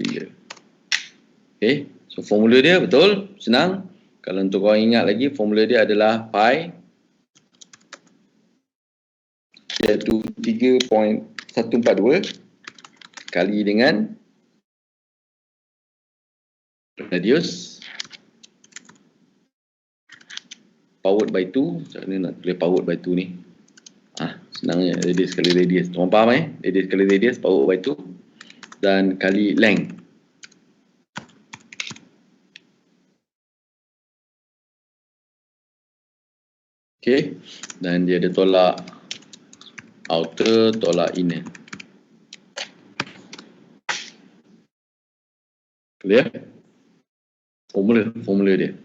3. Okay, so formula dia betul, senang. Kalau untuk korang ingat lagi, formula dia adalah pi iaitu 3.142 kali dengan radius powered by 2. Macam mana nak tulis powered by 2 ni? Senangnya radius kali radius. Korang faham Radius kali radius powered by 2 dan kali length. Okay, dan dia ada tolak outer, tolak inner. Clear? Formula dia.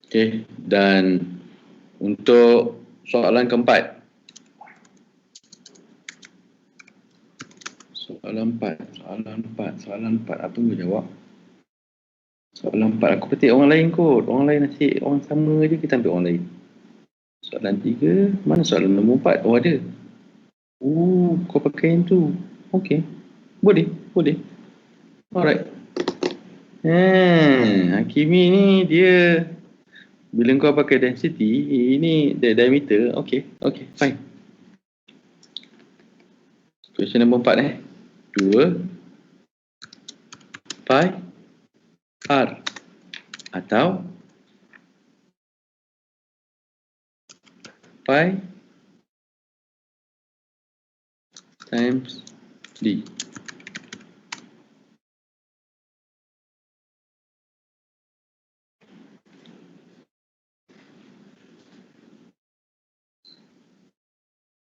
Okay, dan untuk soalan keempat. Soalan 4. Apa yang jawab? Soalan 4. Aku petik orang lain kot. Orang lain nasib orang sama je, kita ambil orang lain. Soalan 3. Mana soalan nombor 4? Oh, ada. Kau pakai yang tu. Okey. Boleh. Alright. Hakimi ni dia bila kau pakai density, ini diameter. Okay, fine. Question nombor 4 2 pi r atau pi times d.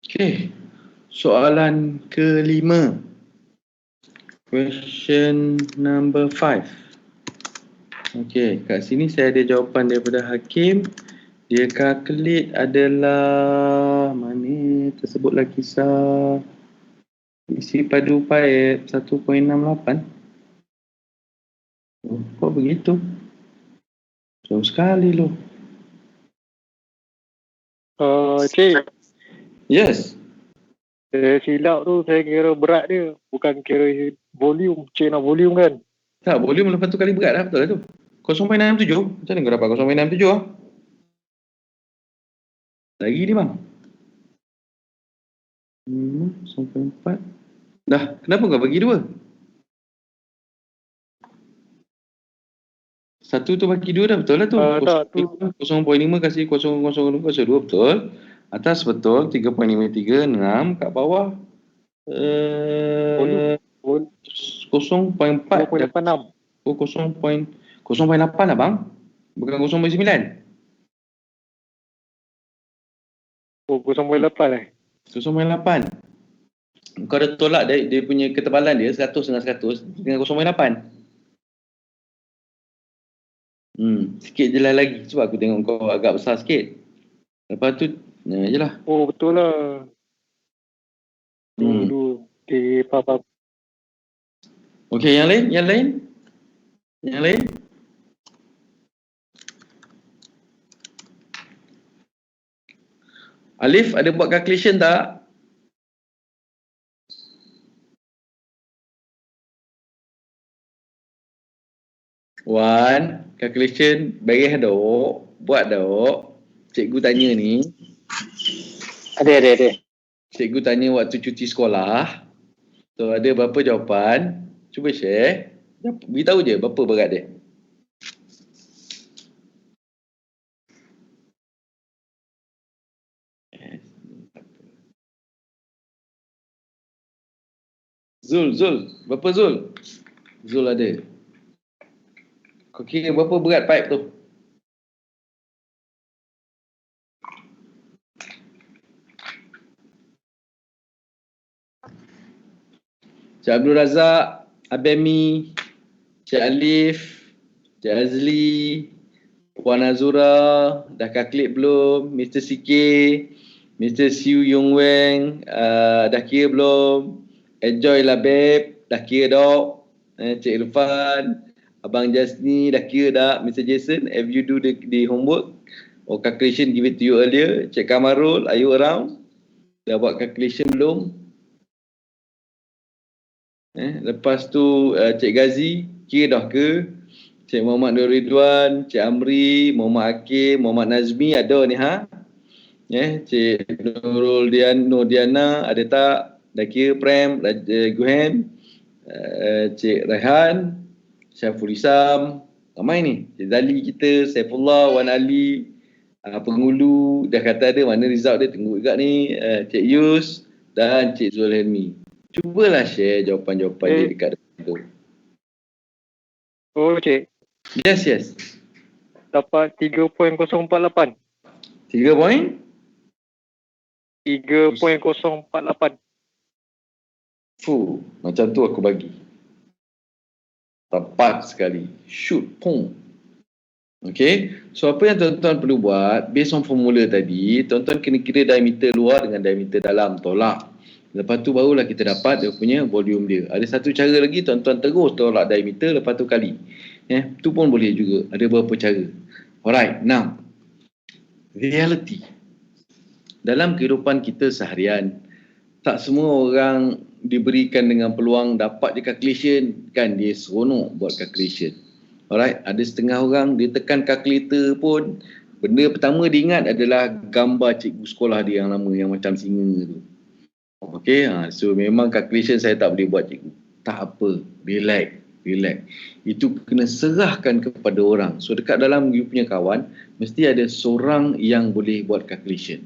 Okay, soalan kelima. Question number 5. Okay, kat sini saya ada jawapan daripada Hakim. Dia calculate adalah, mana tersebutlah kisah isi padu pi 1.68. Kok begitu? Jauh sekali loh. Cik. Yes. Silap tu saya kira berat dia, bukan kira volume. Cik nak volume kan? Tak, volume lepas tu kali berat dah, betul lah tu. 0.67. Macam mana kau dapat 0.67 lah? Lagi ni bang. 0.4. Dah, kenapa kau bagi 2? Satu tu bagi 2 dah, betul lah tu. Tak, tu 0.5 kasih 0.02 kasih 2, betul. Atas betul, 3.53, 6 kat bawah 0.4 2.86. 0.8 lah bang. Bukan 0.9. 0.8 0.8. Kau ada tolak dia punya ketebalan dia 100 dengan 100 dengan 0.8. Sikit je lah lagi. Sebab aku tengok kau agak besar sikit. Lepas tu je lah. Oh betul lah. Dulu di papa. Okey, yang lain. Alif ada buat calculation tak? Wan, calculation beres dok, buat dok. Cikgu tanya ni. Ada. Cikgu tanya waktu cuti sekolah. So ada berapa jawapan? Cuba share. Beritahu je berapa berat dia. Zul, berapa Zul? Zul ada. Kau kira berapa berat pipe tu? Cik Abdul Razak, Abemi, Cik Alif, Cik Azli, Puan Azura, dah calculate belum? Mr. CK, Mr. Siu Yong Weng, dah kira belum? Enjoy lah babe, dah kira dok? Cik Irfan, Abang Jasni, dah kira tak? Mr. Jason, have you do the homework or calculation give it to you earlier? Cik Kamarul, are you around? Dah buat calculation belum? Lepas tu Cik Gazi, kira dah ke? Cik Muhammad Nur Ridwan, Cik Amri, Muhammad Hakim, Muhammad Nazmi ada ni Cik Nur Diana ada tak? Dah kira Prem, Guhen, Cik Rehan, Syaful Isam, ramai ni. Cik Zali kita, Saifullah, Wan Ali, Pengulu, dah kata ada, mana result dia tunggu juga ni. Cik Yus dan Cik Zulhelmi. Cubalah share jawapan-jawapan dia dekat tu. Oh, Cik. Yes. Dapat 3.048. 3 poin? 3.048. Macam tu aku bagi. Tepat sekali. Shoot, pong. Okay. So, apa yang tuan-tuan perlu buat, based on formula tadi, tuan-tuan kena kira diameter luar dengan diameter dalam. Tolak. Lepas tu barulah kita dapat dia punya volume dia. Ada satu cara lagi, tuan-tuan terus tolak diameter, lepas tu kali. Tu pun boleh juga. Ada beberapa cara. Alright, now. Reality. Dalam kehidupan kita seharian, tak semua orang diberikan dengan peluang dapat je calculation. Kan dia seronok buat calculation. Alright, ada setengah orang dia tekan kalkulator pun, benda pertama dia ingat adalah gambar cikgu sekolah dia yang lama, yang macam singa tu. Okay, so memang calculation saya tak boleh buat cikgu. Tak apa, relax. Itu kena serahkan kepada orang. So dekat dalam you punya kawan, mesti ada seorang yang boleh buat calculation.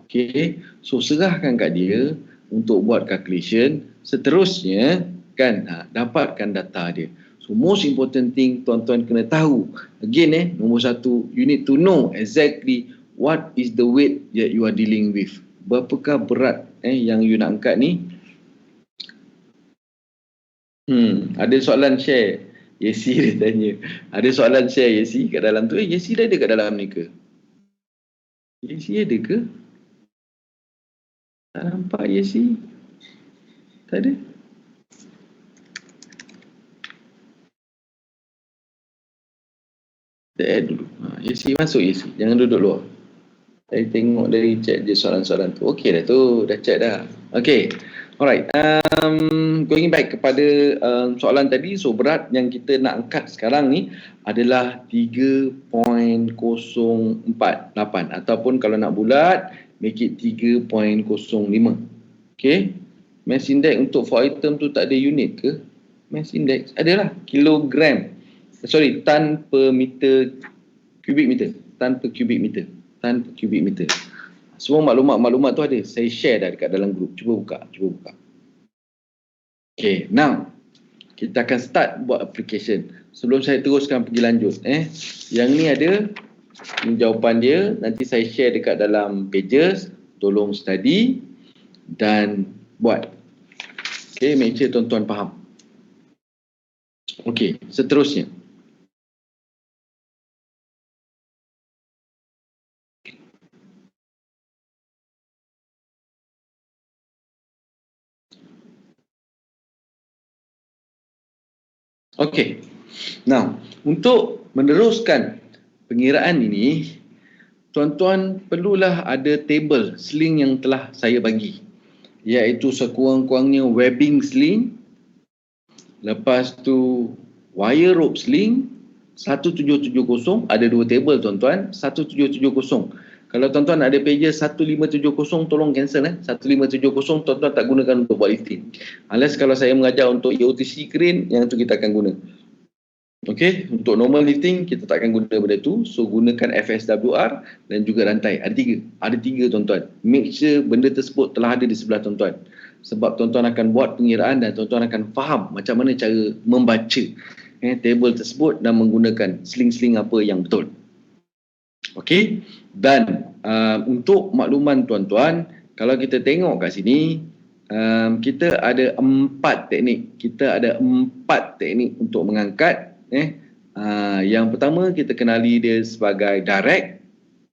Okay, so serahkan kat dia untuk buat calculation. Seterusnya kan, dapatkan data dia. So most important thing tuan-tuan kena tahu. Again nombor satu, you need to know exactly what is the weight that you are dealing with. Berapakah berat yang you nak angkat ni? Ada soalan share. Yesi dia tanya. Ada soalan share Yesi kat dalam tu. Yesi dah ada kat dalam ni ke? Yesi ada ke? Tak nampak Yesi. Tak ada. Kita add dulu. Yesi masuk Yesi. Jangan duduk luar. Saya tengok dari chat je soalan-soalan tu. Okey dah tu. Dah chat dah. Okey. Alright. Going back kepada soalan tadi. So berat yang kita nak angkat sekarang ni adalah 3.048. Ataupun kalau nak bulat, make it 3.05. Okay. Mass index untuk 4 item tu tak ada unit ke? Mass index adalah kilogram. Tan per meter, kubik meter. Tan per kubik meter. Semua maklumat-maklumat tu ada. Saya share dah dekat dalam grup. Cuba buka. Okay, now kita akan start buat application. Sebelum saya teruskan pergi lanjut, yang ni ada ini jawapan dia. Nanti saya share dekat dalam pages. Tolong study dan buat. Okay, make sure tuan-tuan faham. Okay, seterusnya. Okay, now untuk meneruskan pengiraan ini, tuan-tuan perlulah ada table sling yang telah saya bagi, iaitu sekurang-kurangnya webbing sling, lepas tu wire rope sling 1770. Ada dua table tuan-tuan. 1770. Kalau tuan-tuan ada pages 1570, tolong cancel 1570 tuan-tuan tak gunakan untuk buat lifting. Unless kalau saya mengajar untuk EOTC crane, yang tu kita akan guna. Okey, untuk normal lifting kita tak akan guna benda tu. So gunakan FSWR dan juga rantai. Ada tiga tuan-tuan. Make sure benda tersebut telah ada di sebelah tuan-tuan. Sebab tuan-tuan akan buat pengiraan dan tuan-tuan akan faham macam mana cara membaca table tersebut dan menggunakan sling-sling apa yang betul. Okey, dan untuk makluman tuan-tuan, kalau kita tengok kat sini, kita ada 4 teknik. Kita ada 4 teknik untuk mengangkat. Yang pertama kita kenali dia sebagai direct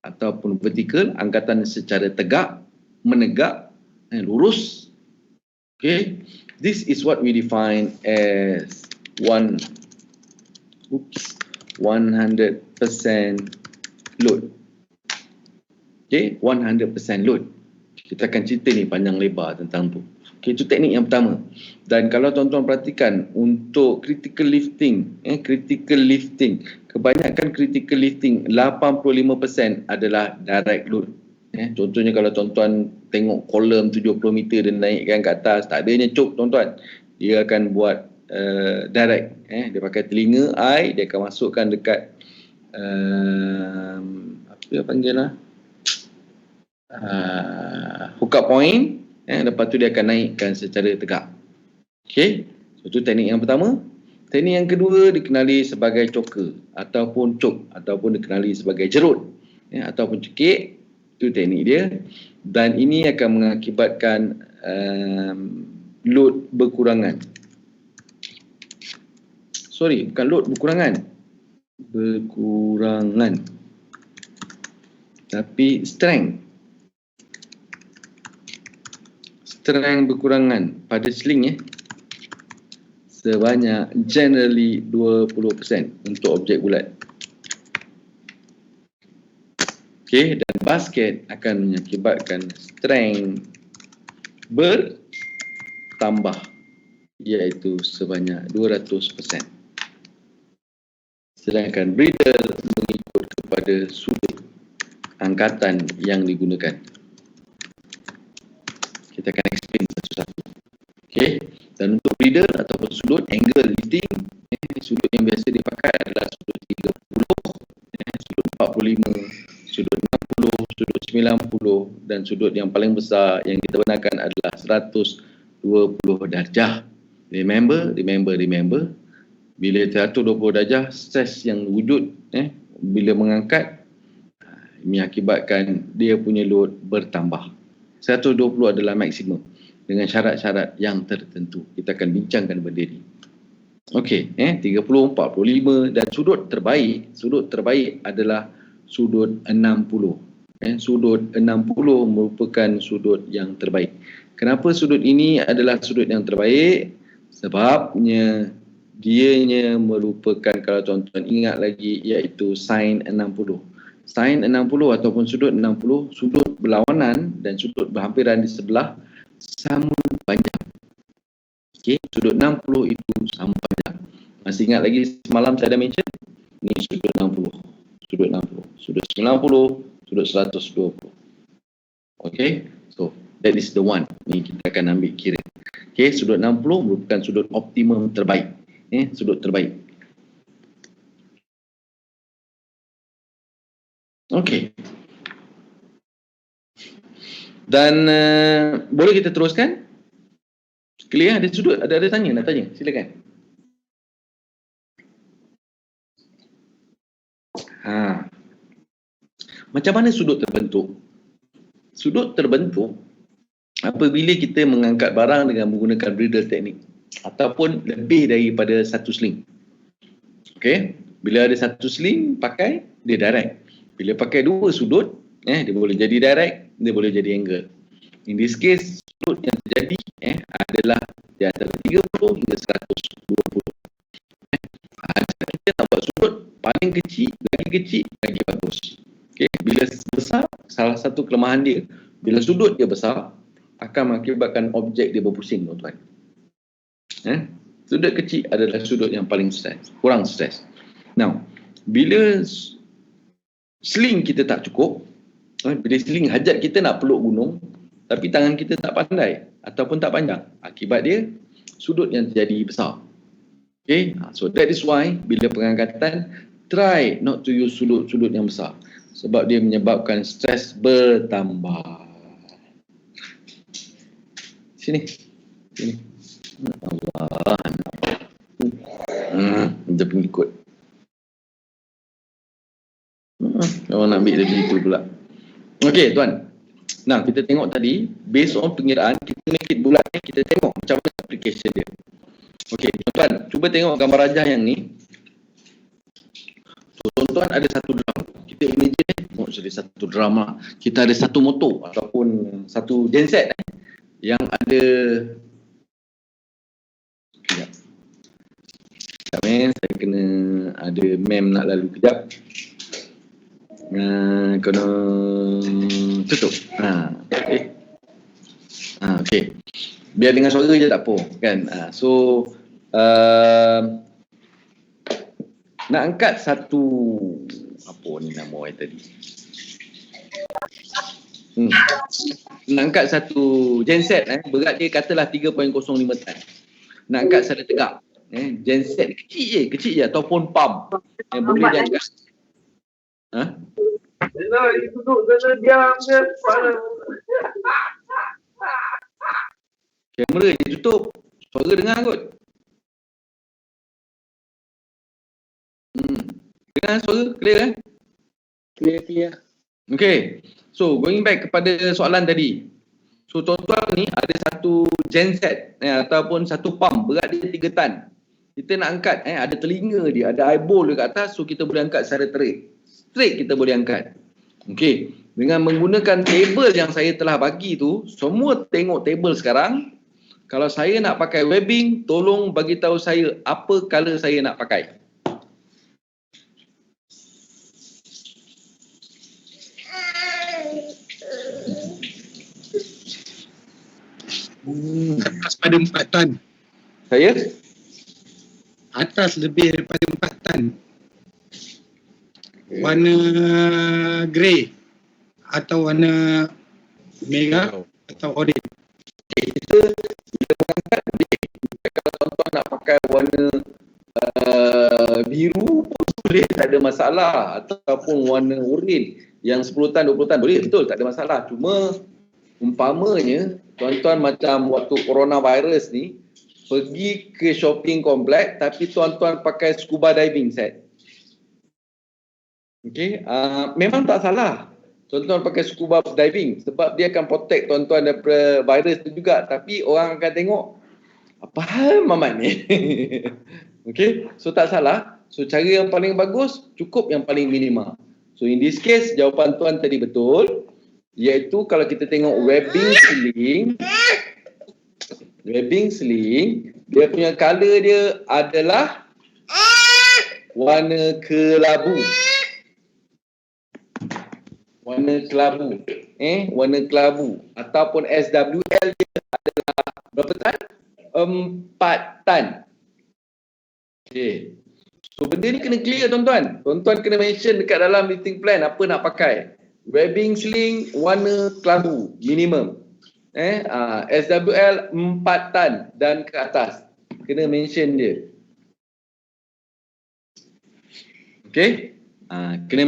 ataupun vertical, angkatan secara tegak, menegak, lurus. Okay, this is what we define as 100% load. Okay, 100% load. Kita akan cerita ni panjang lebar tentang tu. Okay, itu teknik yang pertama. Dan kalau tuan-tuan perhatikan untuk critical lifting, kebanyakan critical lifting 85% adalah direct load. Contohnya kalau tuan-tuan tengok kolom 70 meter dia naikkan ke atas, tak adanya cuk tuan-tuan. Dia akan buat direct. Dia pakai telinga I, dia akan masukkan dekat apa dia panggil lah, hook up point. Lepas tu dia akan naikkan secara tegak. Okey, so, itu teknik yang pertama. Teknik yang kedua dikenali sebagai choker ataupun choke ataupun dikenali sebagai jerut ataupun cekik. Itu teknik dia. Dan ini akan mengakibatkan load berkurangan. Sorry, bukan load berkurangan. Tapi strength berkurangan pada sling sebanyak generally 20% untuk objek bulat. Okey, dan basket akan mengakibatkan strength bertambah iaitu sebanyak 200%. Sedangkan breeder mengikut kepada sudut angkatan yang digunakan. Kita akan explain satu-satu. Okey, dan untuk breeder ataupun sudut angle lifting, sudut yang biasa dipakai adalah sudut 30, sudut 45, sudut 60, sudut 90 dan sudut yang paling besar yang kita gunakan adalah 120 darjah. Remember, bila 120 darjah stres yang wujud bila mengangkat mengakibatkan dia punya load bertambah. 120 adalah maksimum dengan syarat-syarat yang tertentu. Kita akan bincangkan benda ni. Okey, 30, 45 dan sudut terbaik adalah sudut 60. Sudut 60 merupakan sudut yang terbaik. Kenapa sudut ini adalah sudut yang terbaik? Sebabnya dianya merupakan, kalau tuan-tuan ingat lagi, iaitu sin 60. Sin 60 ataupun sudut 60, sudut berlawanan dan sudut berhampiran di sebelah sama panjang. Okey, sudut 60 itu sama panjang. Masih ingat lagi semalam saya dah mention? Ni sudut 60. Sudut 60. Sudut 90, sudut 120. Okey, so that is the one. Ni kita akan ambil kira. Okey, sudut 60 merupakan sudut optimum terbaik. Sudut terbaik. Okey. Dan boleh kita teruskan? Clear? Ada sudut? Ada tanya? Nak tanya? Silakan. Macam mana sudut terbentuk? Sudut terbentuk apabila kita mengangkat barang dengan menggunakan breeder teknik ataupun lebih daripada satu sling. Okey, bila ada satu sling pakai, dia direct. Bila pakai dua sudut, dia boleh jadi direct, dia boleh jadi angle. In this case, sudut yang terjadi adalah di antara 30 hingga 120. Kita nak buat sudut paling kecil, lagi bagus. Okay. Bila besar, salah satu kelemahan dia, bila sudut dia besar, akan mengakibatkan objek dia berpusing, tuan-tuan. Sudut kecil adalah sudut yang paling stres, kurang stres. Now, bila sling kita tak cukup, bila sling hajat kita nak peluk gunung, tapi tangan kita tak pandai ataupun tak panjang, akibat dia sudut yang terjadi besar. Okay, so that is why bila pengangkatan, try not to use sudut-sudut yang besar sebab dia menyebabkan stres bertambah. Sini. Allah. Dia pengikut. Orang nak ambil dari itu pula. Okey, tuan. Nah, kita tengok tadi, based on pengiraan, kita make it bulat, kita tengok macam mana application dia. Okey, tuan-tuan, cuba tengok gambar rajah yang ni. So, tuan-tuan ada satu drum. Kita imagine, jadi satu drum lah. Kita ada satu motor ataupun satu genset yang ada. Sekejap. Saya kena ada mem nak lalu kejap. Kena tutup. Okey. Okey. Biar dengan suara je tak apa kan. So nak angkat satu apa ni nama orang tadi, nak angkat satu genset berat dia katalah 3.05 tan. Nak angkat secara tegak, genset kecil je ataupun pump yang boleh diangkat. Duduk sana diam je. Kamera je tutup, suara dengar kot. Dengar suara clear Clear. Okay, so going back kepada soalan tadi. So tuan-tuan ni ada satu genset ataupun satu pump berat dia 3 tan. Kita nak angkat, ada telinga dia, ada eyeball dia kat atas, so kita boleh angkat secara straight kita boleh angkat. Okay, dengan menggunakan table yang saya telah bagi tu, semua tengok table sekarang. Kalau saya nak pakai webbing, tolong bagi tahu saya apa color saya nak pakai. Atas pada 4 tan. Saya? Atas lebih daripada 4 tan. Warna grey atau warna merah atau orange. Kita bila mengangkat boleh. Kalau tuan-tuan nak pakai warna biru pun boleh, tak ada masalah. Ataupun warna orange yang 10 tan, 20 tan boleh, betul, tak ada masalah. Cuma umpamanya tuan-tuan macam waktu coronavirus ni pergi ke shopping komplek tapi tuan-tuan pakai scuba diving set. Okey, memang tak salah tuan-tuan pakai scuba diving sebab dia akan protect tuan-tuan daripada virus tu juga, tapi orang akan tengok apa hal Mamat ni. Okey, so tak salah. So cara yang paling bagus cukup yang paling minima. So in this case jawapan tuan tadi betul, iaitu kalau kita tengok webbing sling, dia punya color dia adalah warna kelabu. Warna kelabu ataupun SWL dia adalah berapa tan? 4 tan. Okey. So benda ni kena clear tuan-tuan. Tuan-tuan kena mention dekat dalam listing plan apa nak pakai. Webbing sling warna kelabu minimum. SWL 4 tan dan ke atas. Kena mention dia. Okey? Kena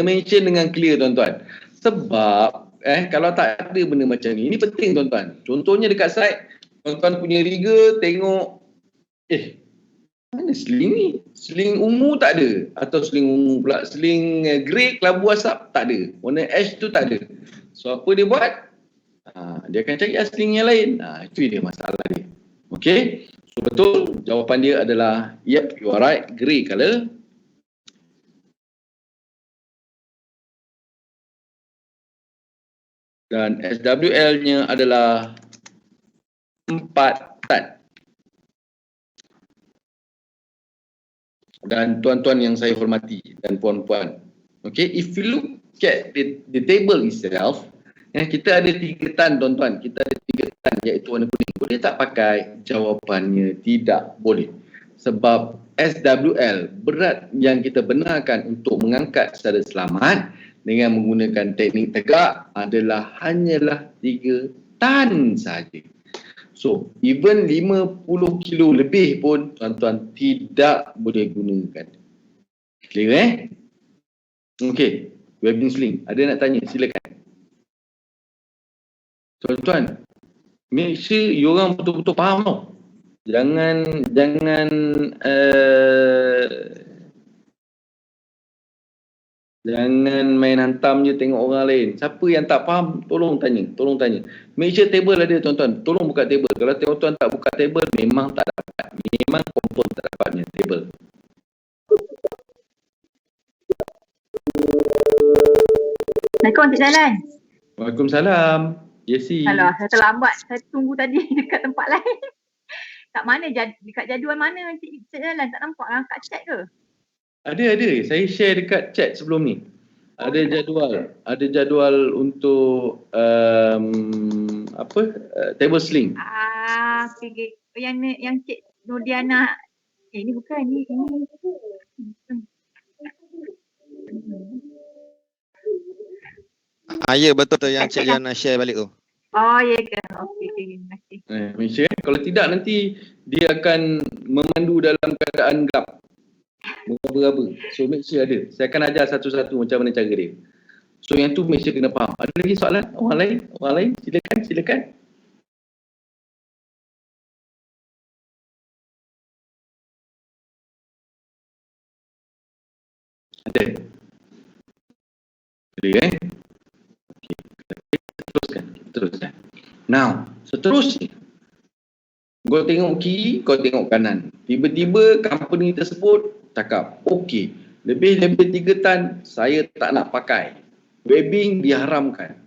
mention dengan clear tuan-tuan. Sebab kalau tak ada benda macam ni, ini penting tuan-tuan. Contohnya dekat site, tuan-tuan punya riga tengok mana sling ni? Sling ungu tak ada. Atau sling ungu pula, sling grey kelabu asap tak ada. Warna ash tu tak ada. So apa dia buat? Dia akan cari sling yang lain. Itu dia masalah dia. Okey? So betul, jawapan dia adalah yep, you are right, grey colour. Dan SWL-nya adalah 4 tan. Dan tuan-tuan yang saya hormati dan puan-puan. Okay, if you look at the table itself, kita ada 3 tan tuan-tuan. Kita ada 3 tan iaitu warna kuning. Boleh tak pakai? Jawapannya tidak boleh. Sebab SWL, berat yang kita benarkan untuk mengangkat secara selamat dengan menggunakan teknik tegak adalah hanyalah 3 tan saja. So, even 50 kilo lebih pun tuan-tuan tidak boleh gunakan. Clear Okey, webbing sling. Ada nak tanya? Silakan. Tuan-tuan, make sure you orang betul-betul faham tau. Jangan main hantam je tengok orang lain. Siapa yang tak faham, tolong tanya. Make sure table ada tuan-tuan. Tolong buka table. Kalau tuan-tuan tak buka table, memang tak dapat. Memang confirm tak dapatnya table. Assalamualaikum Encik Jalan. Waalaikumsalam. Yesi. Alah, saya terlambat. Saya tunggu tadi dekat tempat lain. Kat mana? Dekat jadual mana Encik Jalan? Tak nampak lah kat chat ke? Ada. Saya share dekat chat sebelum ni. Ada jadual untuk table sling. Okay. Yang Cik Nurdiana. Ini bukan, ini. Ya betul tu yang Cik Lian nak share balik tu. Oh, ya ke? Okey, terima kasih. Make sure, kalau tidak nanti dia akan memandu dalam keadaan gelap. Meraba-raba. So make sure ada. Saya akan ajar satu-satu macam mana cara dia. So yang tu make sure kena faham. Ada lagi soalan? Orang lain? Silakan. Ada? Ada Teruskan. Now, seterusnya. Kau tengok kiri, kau tengok kanan. Tiba-tiba company tersebut cakap, okey, lebih daripada 3 tan, saya tak nak pakai. Webbing diharamkan.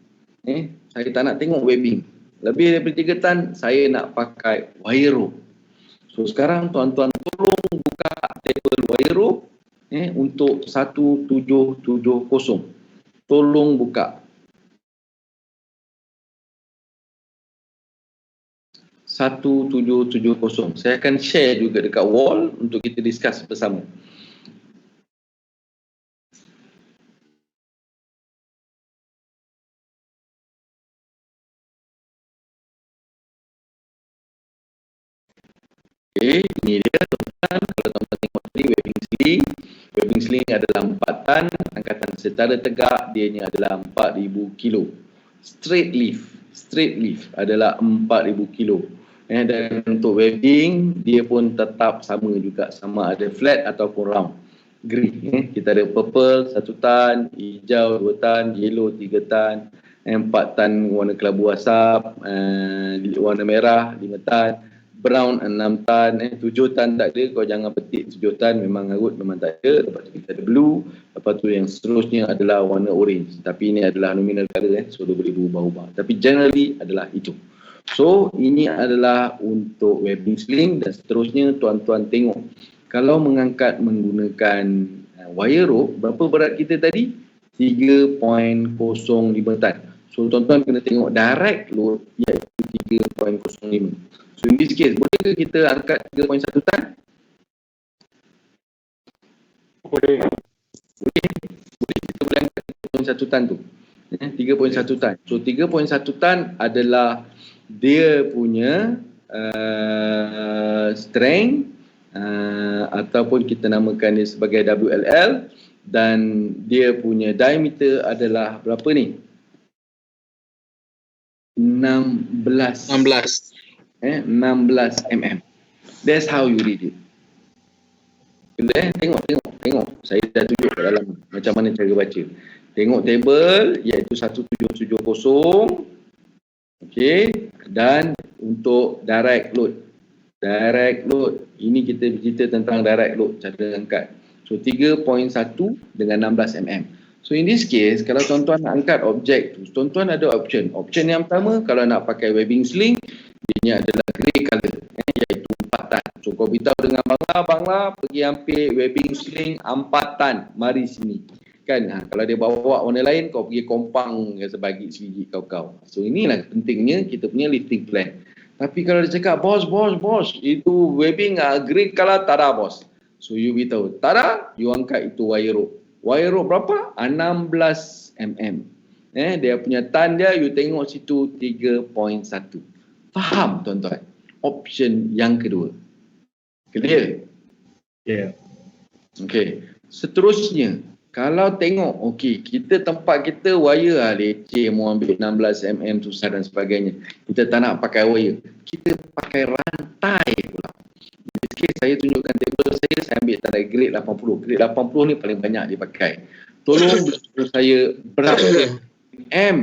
Saya tak nak tengok webbing. Lebih daripada 3 tan, saya nak pakai wire rope. So sekarang tuan-tuan tolong buka table wire rope untuk 1770. Tolong buka. 1770. Saya akan share juga dekat wall untuk kita discuss bersama. Okey, ini dia tuan-tuan. Kalau tuan-tuan tengok tadi webbing sling adalah 4 tan, angkatan secara tegak dia ni adalah 4000 kilo. Straight leaf adalah 4000 kilo. Dan untuk webbing dia pun tetap sama juga, sama ada flat ataupun round. Green, kita ada purple 1 tan, hijau 2 tan, yellow 3 tan, 4 tan warna kelabu asap, warna merah 5 tan, brown 6 tan, 7 tan tak ada, kau jangan petik 7 tan, memang ngarut, memang tak ada. Lepas tu kita ada blue, lepas tu yang seterusnya adalah warna orange, tapi ini adalah nominal color, so dia boleh berubah-ubah, tapi generally adalah itu. So ini adalah untuk webbing sling dan seterusnya. Tuan-tuan tengok, kalau mengangkat menggunakan wire rope, berapa berat kita tadi? 3.05 tan. So tuan-tuan kena tengok direct load iaitu 3.05. So in this case, boleh ke kita angkat 3.1 tan? Boleh. Kita boleh angkat 3.1 tan tu. 3.1 tan. So 3.1 tan adalah dia punya strength ataupun kita namakan dia sebagai WLL, dan dia punya diameter adalah berapa ni? 16 mm. That's how you read it. Tengok. Saya dah tunjuk kat dalam macam mana cara baca. Tengok table iaitu 1770. Okey, dan untuk direct load, ini kita bercerita tentang direct load, cara angkat. So 3.1 dengan 16 mm. So in this case, kalau tuan-tuan nak angkat objek tu, tuan-tuan ada option. Option yang pertama, kalau nak pakai webbing sling, dia adalah grey color, iaitu 4 tan. So kau beritahu dengan Bangla, pergi ambil webbing sling 4 tan, mari sini. Kan, kalau dia bawa warna lain, kau pergi kompang sebagi sedikit kau. So inilah pentingnya kita punya lifting plan. Tapi kalau dia cakap, bos, itu webbing grey color, tak ada bos. So you beritahu, tak ada, you angkat itu wire rope. Wire rope berapa? 16 mm. Dia punya tan dia, you tengok situ 3.1. Faham tuan-tuan? Option yang kedua. Clear? Yeah. Okay. Seterusnya, kalau tengok, okey, tempat kita wire leceh, mau ambil 16 mm susah dan sebagainya. Kita tak nak pakai wire. Kita pakai rantai pula. Sikit saya tunjukkan table saya ambil tanda grade 80. Grade 80 ni paling banyak dipakai. Tolong beritahu saya berapa mm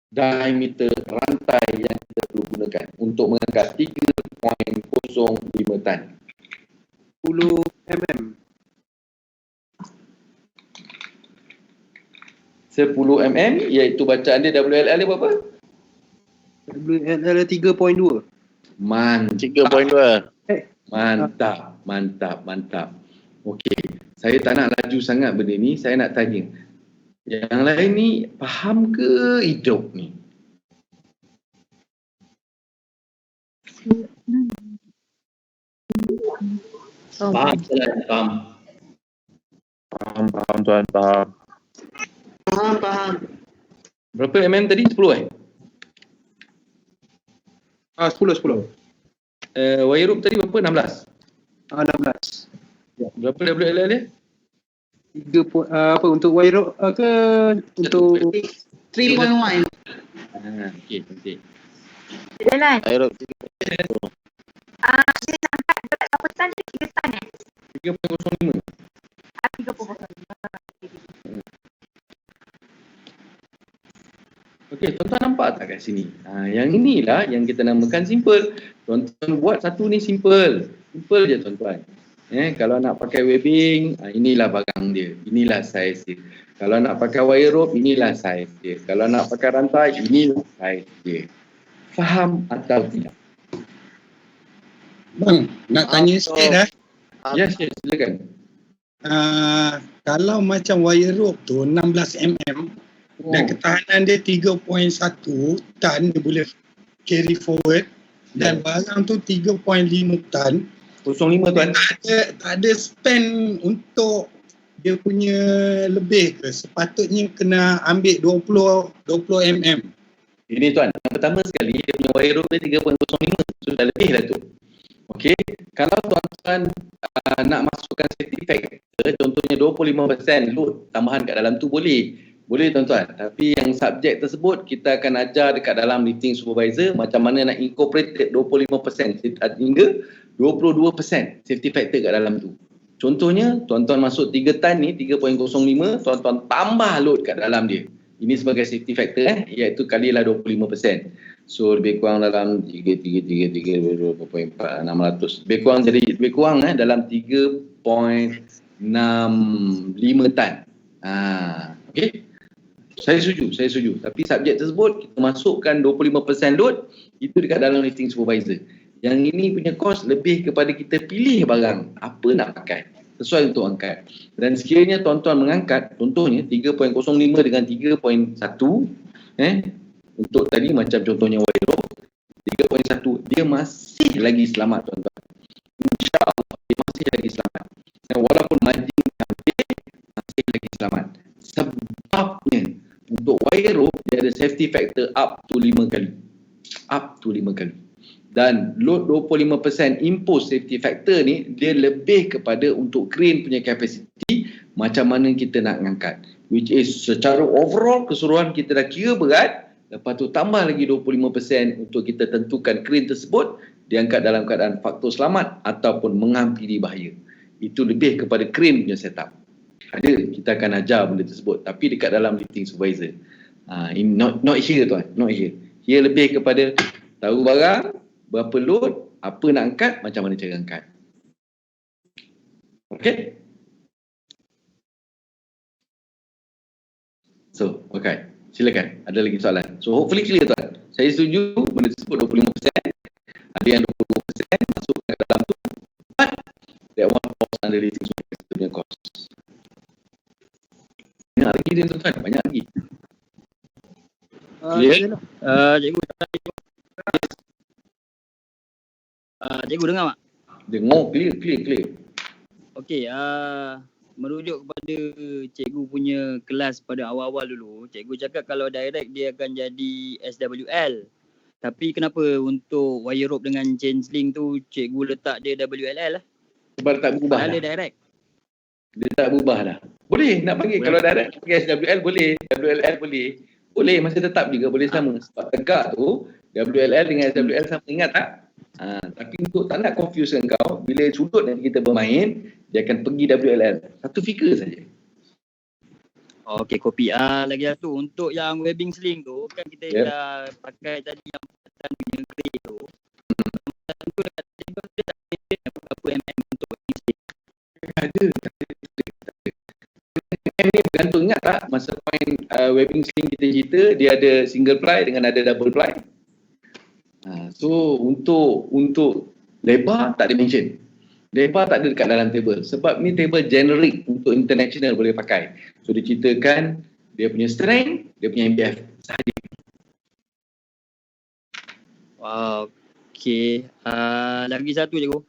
diameter rantai yang kita perlu gunakan untuk mengangkat 3.05 tan. 10 mm. 10 mm iaitu bacaan dia WLL dia berapa? WLL 3.2. Mantap. Okey. Saya tak nak laju sangat benda ni. Saya nak tanya. Yang lain ni faham ke hidup ni? Faham Tuan, faham. Faham Tuan, faham. Faham. Berapa mm tadi? 10 10. Wire rope tadi berapa? 16. 16. Berapa WLL dia? 3 apa untuk wire rope ke untuk 3.1. Okey, cantik. Jalan. Aerob Dia nak angkat berat berapa tan tu? 3 tan 3.05. 30. Okey, tuan-tuan nampak tak kat sini? Yang inilah yang kita namakan simple. Tuan-tuan buat satu ni simple. Simple je tuan-tuan. Kalau nak pakai webbing, inilah barang dia. Inilah saiz dia. Kalau nak pakai wire rope, inilah saiz dia. Kalau nak pakai rantai, inilah saiz dia. Faham atau tidak? Bang, nak tanya sikit dah. Ya, silakan. Kalau macam wire rope tu 16 mm dan ketahanan dia 3.1 tan, dia boleh carry forward, dan barang tu 3.5 tan. 05 tuan. Tak ada spend untuk dia punya lebih ke? Sepatutnya kena ambil 20 mm. Ini tuan, yang pertama sekali dia punya wire rope dia 3.05, sudah lebih dah tu. Okey, kalau tuan-tuan nak masukkan safety factor, contohnya 25% load tambahan kat dalam tu boleh. Boleh tuan-tuan, tapi yang subjek tersebut kita akan ajar dekat dalam lifting supervisor macam mana nak incorporate 25% hingga 22% safety factor kat dalam tu. Contohnya, tuan-tuan masuk 3 tan ni, 3.05, tuan-tuan tambah load kat dalam dia. Ini sebagai safety factor iaitu kalilah 25%. So lebih kurang dalam 3.4 600. Lebih kurang dalam 3.65 tan. Okey. Saya setuju. Tapi subjek tersebut kita masukkan 25% load itu dekat dalam lifting supervisor. Yang ini punya cost lebih kepada kita pilih barang apa nak pakai sesuai untuk angkat. Dan sekiranya tuan-tuan mengangkat contohnya 3.05 dengan 3.1 untuk tadi macam contohnya wire rope 3.1, dia masih lagi selamat tuan-tuan. InsyaAllah dia masih lagi selamat. Dan walaupun margin masih lagi selamat. Sebabnya untuk wire rope dia ada safety factor up to 5 kali. Dan load 25% imposed safety factor ni dia lebih kepada untuk crane punya capacity macam mana kita nak ngangkat, which is secara overall keseluruhan kita dah kira berat, lepas tu tambah lagi 25% untuk kita tentukan crane tersebut diangkat dalam keadaan faktor selamat ataupun menghampiri bahaya. Itu lebih kepada crane punya setup. Ada, kita akan ajar benda tersebut tapi dekat dalam lifting supervisor. In not here tuan, not here. Here lebih kepada tahu barang, berapa load, apa nak angkat, macam mana cara angkat. Okay? So, okay. Silakan. Ada lagi soalan? So, hopefully clear tuan. Saya setuju benda tersebut 25%. Ada yang 22% masuk ke dalam tu. But, that one cost under lifting supervisor punya cost. Banyak lagi dia tuan, banyak lagi. Clear? Cikgu, cikgu dengar tak? Dengar clear. Okey, merujuk kepada cikgu punya kelas pada awal-awal dulu, cikgu cakap kalau direct dia akan jadi SWL. Tapi kenapa untuk wire rope dengan chain sling tu cikgu letak dia WLL lah? Sebab tak berubah Padahal dah. dia direct. Dia tak berubah dah. Boleh nak panggil kalau direct pakai SWL boleh, WLL boleh. Boleh, masih tetap juga boleh sama. Sebab tegak tu WLL dengan SWL sama, ingat tak? Tapi untuk tak nak confusekan kau, bila sudut nanti kita bermain, dia akan pergi WLL. Satu figure saja. Okey, kopi. Lagi satu, untuk yang webbing sling tu, kan kita dah pakai tadi yang patan punya grey tu. Tentu dekat table dia tak ada berapa mm untuk webbing sling. Ada. Ni bergantung, ingat tak masa point webbing sling kita cerita, dia ada single ply dengan ada double ply. So untuk lebar tak dimension. Lebar tak ada dekat dalam table. Sebab ni table generic untuk international boleh pakai. So diceritakan dia punya strength, dia punya MBF sahaja. Wow. Okay. Lagi satu je Go.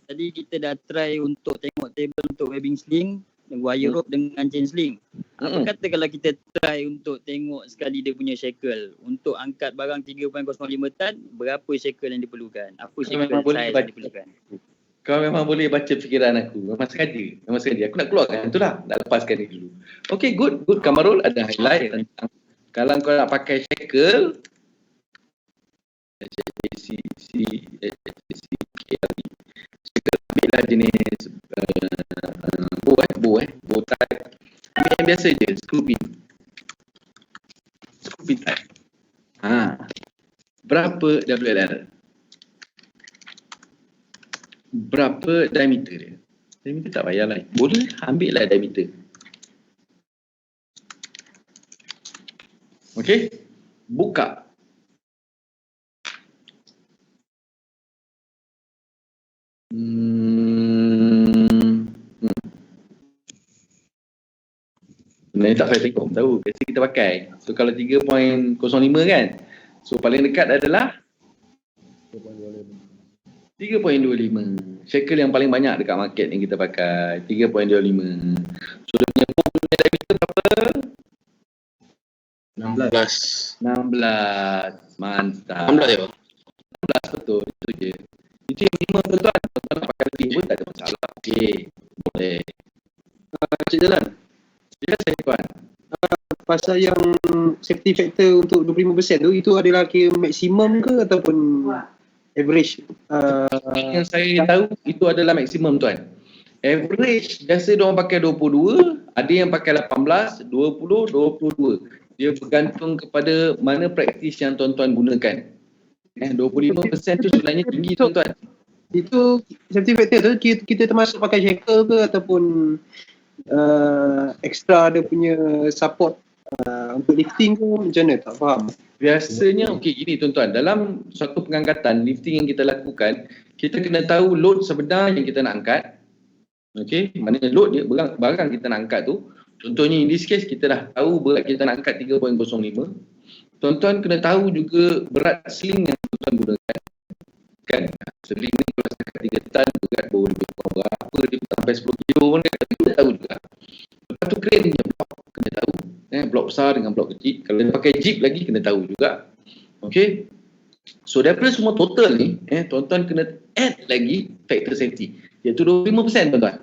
Tadi kita dah try untuk tengok table untuk webbing sling, wire rope dengan chain sling. Apa kata kalau kita try untuk tengok sekali dia punya shackle untuk angkat barang 3.05 tan, berapa shackle yang diperlukan? Apa shackle size yang diperlukan? Kau memang boleh baca fikiran aku. Memang sengaja. Aku nak keluarkan tu lah. Nak lepaskan dia dulu. Okay, good. Kamarul ada highlight tentang kalau kau nak pakai shackle, ambillah jenis bow type. Ambil yang biasa je, screw pin type. Berapa WLR? Berapa diameter dia? Diameter tak payahlah. Boleh ambil lah diameter. Okay, buka. Sebenarnya tak payah tengok, tahu. Biasa kita pakai. So kalau 3.05 kan. So paling dekat adalah 3.25. Shackle yang paling banyak dekat market yang kita pakai 3.25. So dia punya diameter berapa? 16. Mantap. 16 ya? 16 betul. Itu je. Itu yang minimum tuan-tuan. Tuan-tuan nak pakai lebih pun tak ada masalah. Okey. Boleh. Cik Jalan. Ya, saya tuan. Pasal yang safety factor untuk 25% tu, itu adalah kira maksimum ke ataupun average? Yang saya tahu itu adalah maksimum tuan. Average biasa diorang pakai 22, ada yang pakai 18, 20, 22. Dia bergantung kepada mana praktis yang tuan-tuan gunakan. 25% tu sebenarnya tinggi tuan-tuan. Itu safety factor tu kita termasuk pakai shackle ke ataupun extra dia punya support untuk lifting ke macam mana, tak faham. Biasanya gini tuan-tuan, dalam suatu pengangkatan lifting yang kita lakukan, kita kena tahu load sebenar yang kita nak angkat. Maknanya load dia barang kita nak angkat tu. Contohnya in this case kita dah tahu berat kita nak angkat 3.05. Tuan-tuan kena tahu juga berat sling yang tuan-tuan gunakan. Kan? Sling ni kalau angkat 3 tan berat baru lebih kurang berapa, dia sampai 10 kilo pun kita kena tahu juga. Lepas tu crane punya blok kena tahu. Blok besar dengan blok kecil. Kalau dia pakai jeep lagi kena tahu juga. Okay. So daripada semua total ni, tuan-tuan kena add lagi factor safety. Iaitu 25% tuan-tuan.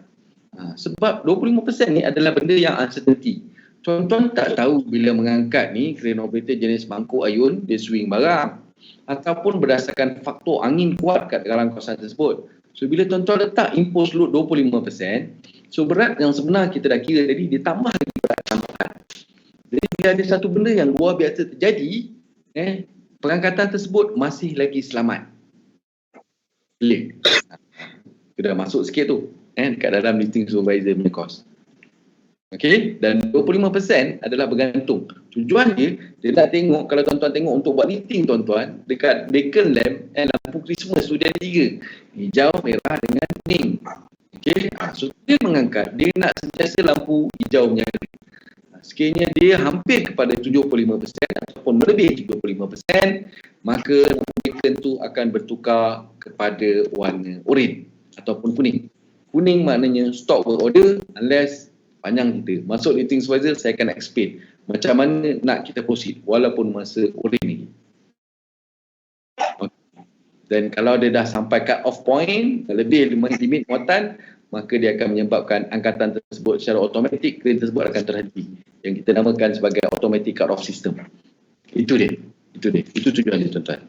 Sebab 25% ni adalah benda yang uncertainty. Tuan-tuan tak tahu bila mengangkat ni crane operator jenis mangkuk ayun, dia swing barang. Ataupun berdasarkan faktor angin kuat kat dalam kawasan tersebut. So bila tuan-tuan letak impose load 25%, so berat yang sebenar kita dah kira tadi, dia tambah lagi berat tambahan. Jadi bila ada satu benda yang luar biasa terjadi, pengangkatan tersebut masih lagi selamat. Boleh. Kita dah masuk sikit tu. Dekat dalam lifting supervisor punya cost. Okay, dan 25% adalah bergantung. Tujuan dia nak tengok, kalau tuan-tuan tengok untuk buat lifting tuan-tuan, dekat beacon lamp, lampu Christmas tu dia ada 3. Hijau, merah dengan kuning. Okay, so dia mengangkat, dia nak sentiasa lampu hijau punya. Sekiranya dia hampir kepada 75% ataupun melebihi 75%, maka lampu beacon tu akan bertukar kepada warna oranye ataupun kuning. Kuning maknanya stop work order unless panjang kita. Masuk lifting supervisor, saya akan explain macam mana nak kita proceed walaupun masa order ni. Dan kalau dia dah sampai cut off point, lebih limit muatan, maka dia akan menyebabkan angkatan tersebut secara automatik, crane tersebut akan terhenti. Yang kita namakan sebagai automatic cut off system. Itu dia. Itu tujuan dia tuan-tuan.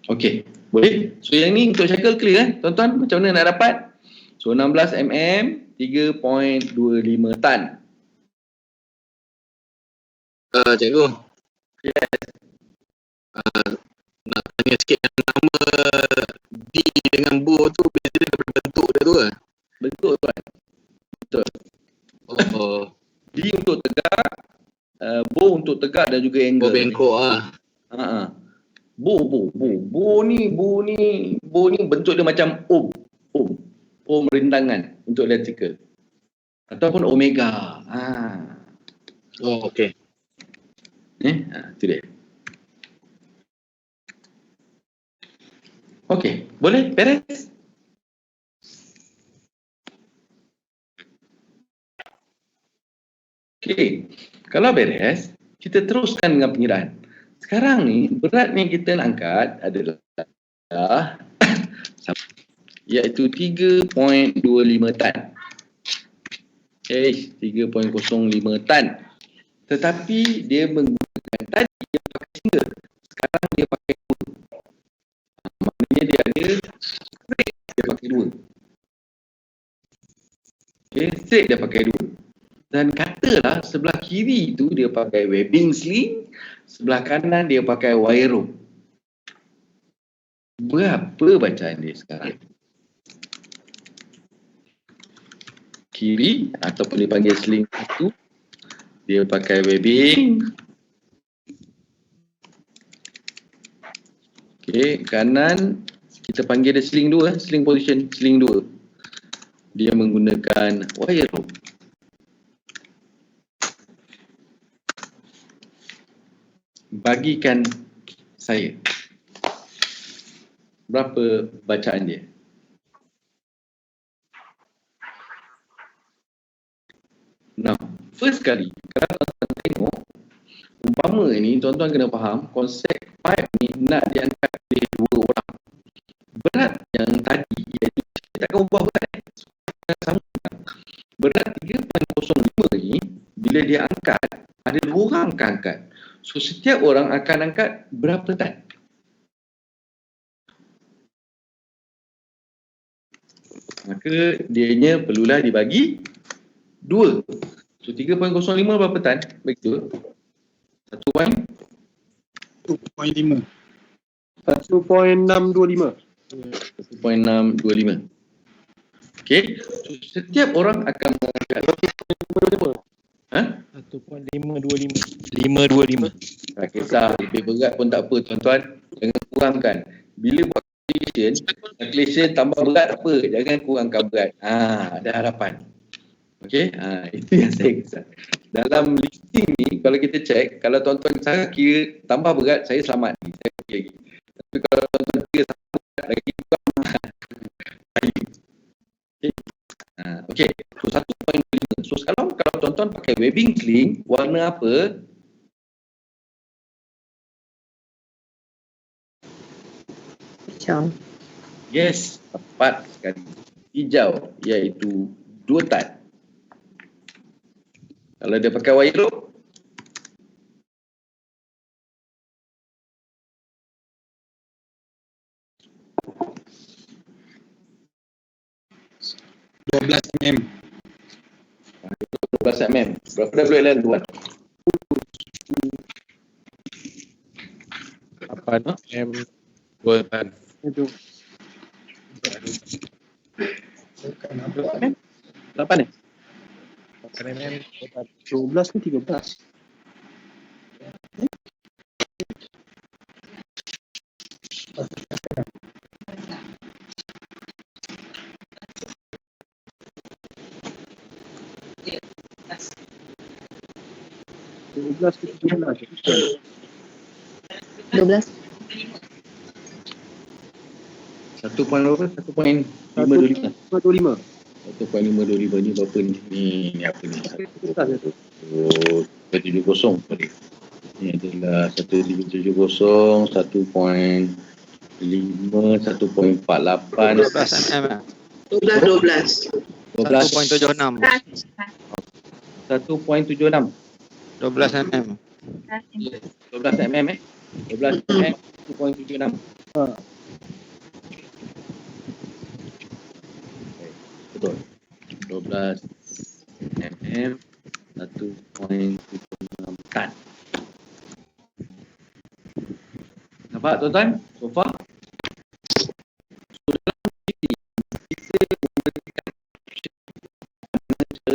Okey, boleh? So yang ni untuk shackle clear tuan-tuan, macam mana nak dapat? So 16 mm 3.25 tan. Cikgu. Yes. Nak tanya sikit nama D dengan bow tu beza bentuk dia tu ke? Bentuk tuan. Betul. Oh. D untuk tegak, bow untuk tegak dan juga angle. Oh, bengkok ah. Bow ni bentuk dia macam om rintangan untuk electrical. ataupun omega. Oh, okey. Itu dia. Okey, boleh beres? Okey, kalau beres, kita teruskan dengan pengiraan. Sekarang ni, berat yang kita nak angkat adalah iaitu 3.25 tan. 3.05 tan. Tetapi dia menggunakan, tadi dia pakai single, sekarang dia pakai dua. Maknanya dia ada straight, dia pakai dua. Straight dia pakai dua. Dan katalah sebelah kiri tu dia pakai webbing sling, sebelah kanan dia pakai wire rope. Berapa bacaan dia sekarang? Kiri ataupun dipanggil sling itu, dia pakai webbing. Okey, kanan kita panggil dia sling 2, sling position, sling 2. Dia menggunakan wire rope. Bagikan saya berapa bacaan dia? Nah, first kali kalau tuan-tuan tengok, umpama ni tuan-tuan kena faham konsep pipe ni nak diangkat oleh dua orang. Berat yang tadi iaitu kita takkan ubah berat sama. Berat 3.05 ni bila dia angkat, ada dua orang akan angkat. So setiap orang akan angkat berapa tan? Maka dianya perlulah dibagi 2. So 3.05 berapa tan? Betul. 1.5. 1.625. 1.625. Okey. So setiap orang akan mengangkat 1.525. tak kisah, lebih berat pun tak apa tuan-tuan. Jangan kurangkan. Bila buat calculation tambah berat apa, jangan kurangkan berat. Ada harapan. Okey, itu yang saya kisah. Dalam listing ni, kalau kita check, kalau tuan-tuan saya kira tambah berat, saya selamat ni. Saya okey lagi. Tapi kalau tuan-tuan kira tambah berat lagi kurang, okey. So 1.5. So sekarang kalau tuan-tuan pakai webbing sling, warna apa? Hijau. Yes, tepat sekali. Hijau, iaitu 2 tan. Kalau dia pakai wire rope, mm. 12 mm. Berapa WLN tuan? 8 m 2 tan. Itu. 8 ni? 8 mm 2 tan. 12 ke 13? Belas ke 17? 12. 1.525. 1.525. 1.525 ni berapa ni? Ni apa ni? 170 boleh. Ni adalah 170, 1.5, 1.48. 12. 12. 1.76. 1.76. 12 mm. 12 mm 12 mm 1.76. Betul. 12 mm 1.76 tan. Nampak tuan-tuan? So far?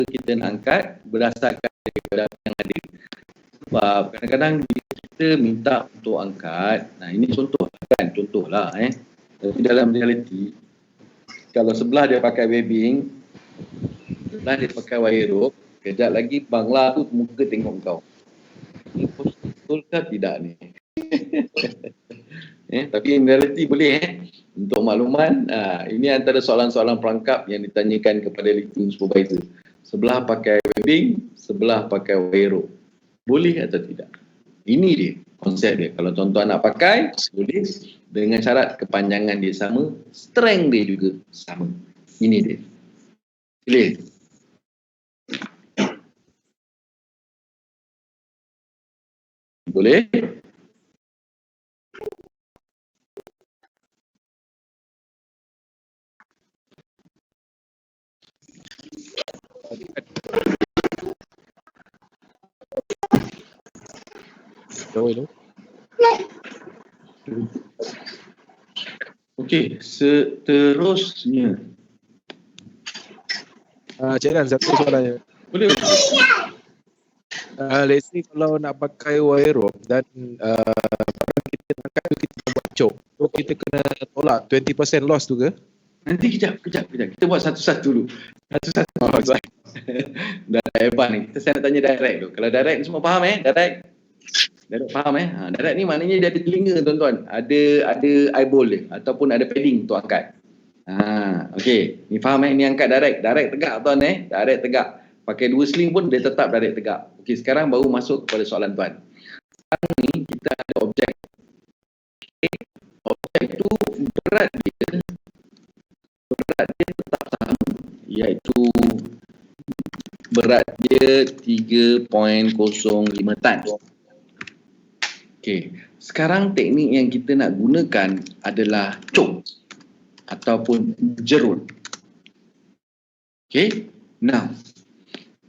Kita nak angkat berdasarkan daripada apa yang ada. Sebab kadang-kadang kita minta untuk angkat, ini contoh kan, contohlah tapi dalam realiti kalau sebelah dia pakai webbing, Sebelah dia pakai wire rope, kejap lagi bangla tu muka tengok kau. Ni betul ke tidak ni? Tapi in reality boleh Untuk makluman, ini antara soalan-soalan perangkap yang ditanyakan kepada lifting supervisor. Sebelah pakai webbing, sebelah pakai wire rope. Boleh atau tidak? Ini dia konsep dia. Kalau tuan-tuan nak pakai, boleh dengan syarat kepanjangan dia sama, strength dia juga sama. Ini dia. Clear? Boleh? Okey, seterusnya. Cik Dan, satu soalannya. Boleh. Let's say kalau nak pakai wire rope dan kita nak pakai kita buat choke. So kita kena tolak 20% loss tu ke? Nanti kejap. Kita buat satu-satu dulu. Satu-satu. Dah hebat ni. Saya nak tanya direct tu. Kalau direct ni semua faham direct? Direct faham direct ni maknanya dia ada telinga tuan-tuan. Ada eyeball dia ataupun ada padding untuk angkat. Okey. Ni faham ni angkat direct. Direct tegak tuan Direct tegak. Pakai 2 sling pun dia tetap direct tegak. Okey, sekarang baru masuk kepada soalan tuan. Sekarang ni kita ada objek. Okay. Objek tu berat dia tetap sama, iaitu berat dia 3.05 tan. Okey, sekarang teknik yang kita nak gunakan adalah choke ataupun jerut. Okey, now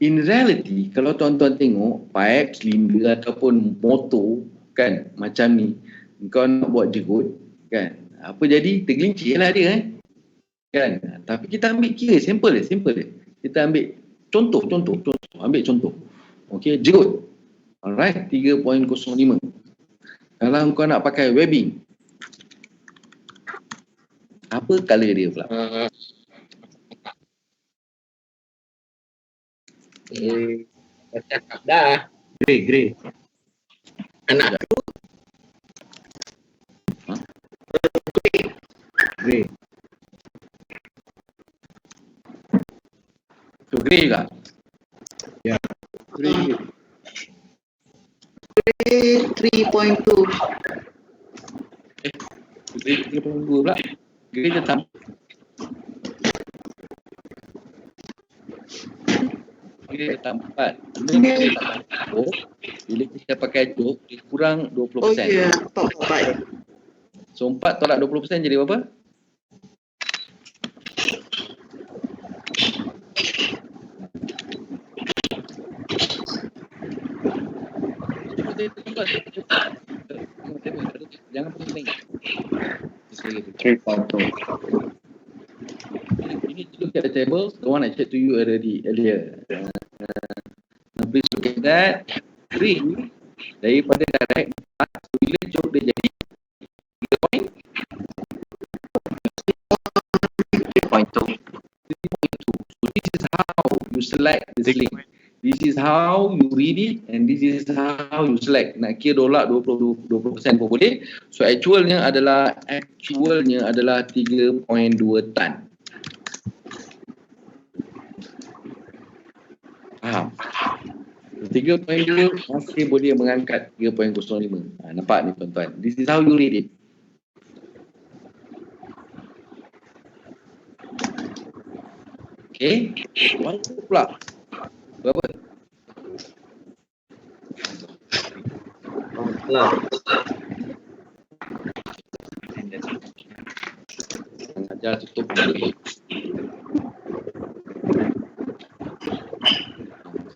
in reality kalau tuan-tuan tengok pipe, silinder ataupun motor kan macam ni, kau nak buat jerut kan, apa jadi tergelincir lah dia kan. Tapi kita ambil kira simple dia. Kita ambil contoh. Ambil contoh. Okey, jerut. Alright, 3.05. Kalau kau nak pakai webbing, apa color dia pula? Cakap dah. Grey. Anak tu Grey. So grey juga? Ya. Grey. 3.2. Grey 3.2 pula. Grey tetap. Grey tetap 4. Bila kita pakai choke, dia kurang 20%. Oh ya, top 5. So 4 tolak 20% jadi berapa? Jangan pusing. 3.2. You need to look at the tables, the one I shared to you earlier. Please look at that. Green daripada direct, bila choke dia jadi 3.2. So this is how you select the sling. This is how you read it and this is how you select. Nak kira tolak 20% pun boleh. So actualnya adalah 3.2 tan. Faham? 3.2 masih boleh mengangkat 3.05. Nampak ni tuan-tuan. This is how you read it. Okay. One pula. Berapa? Ajar tutup dulu.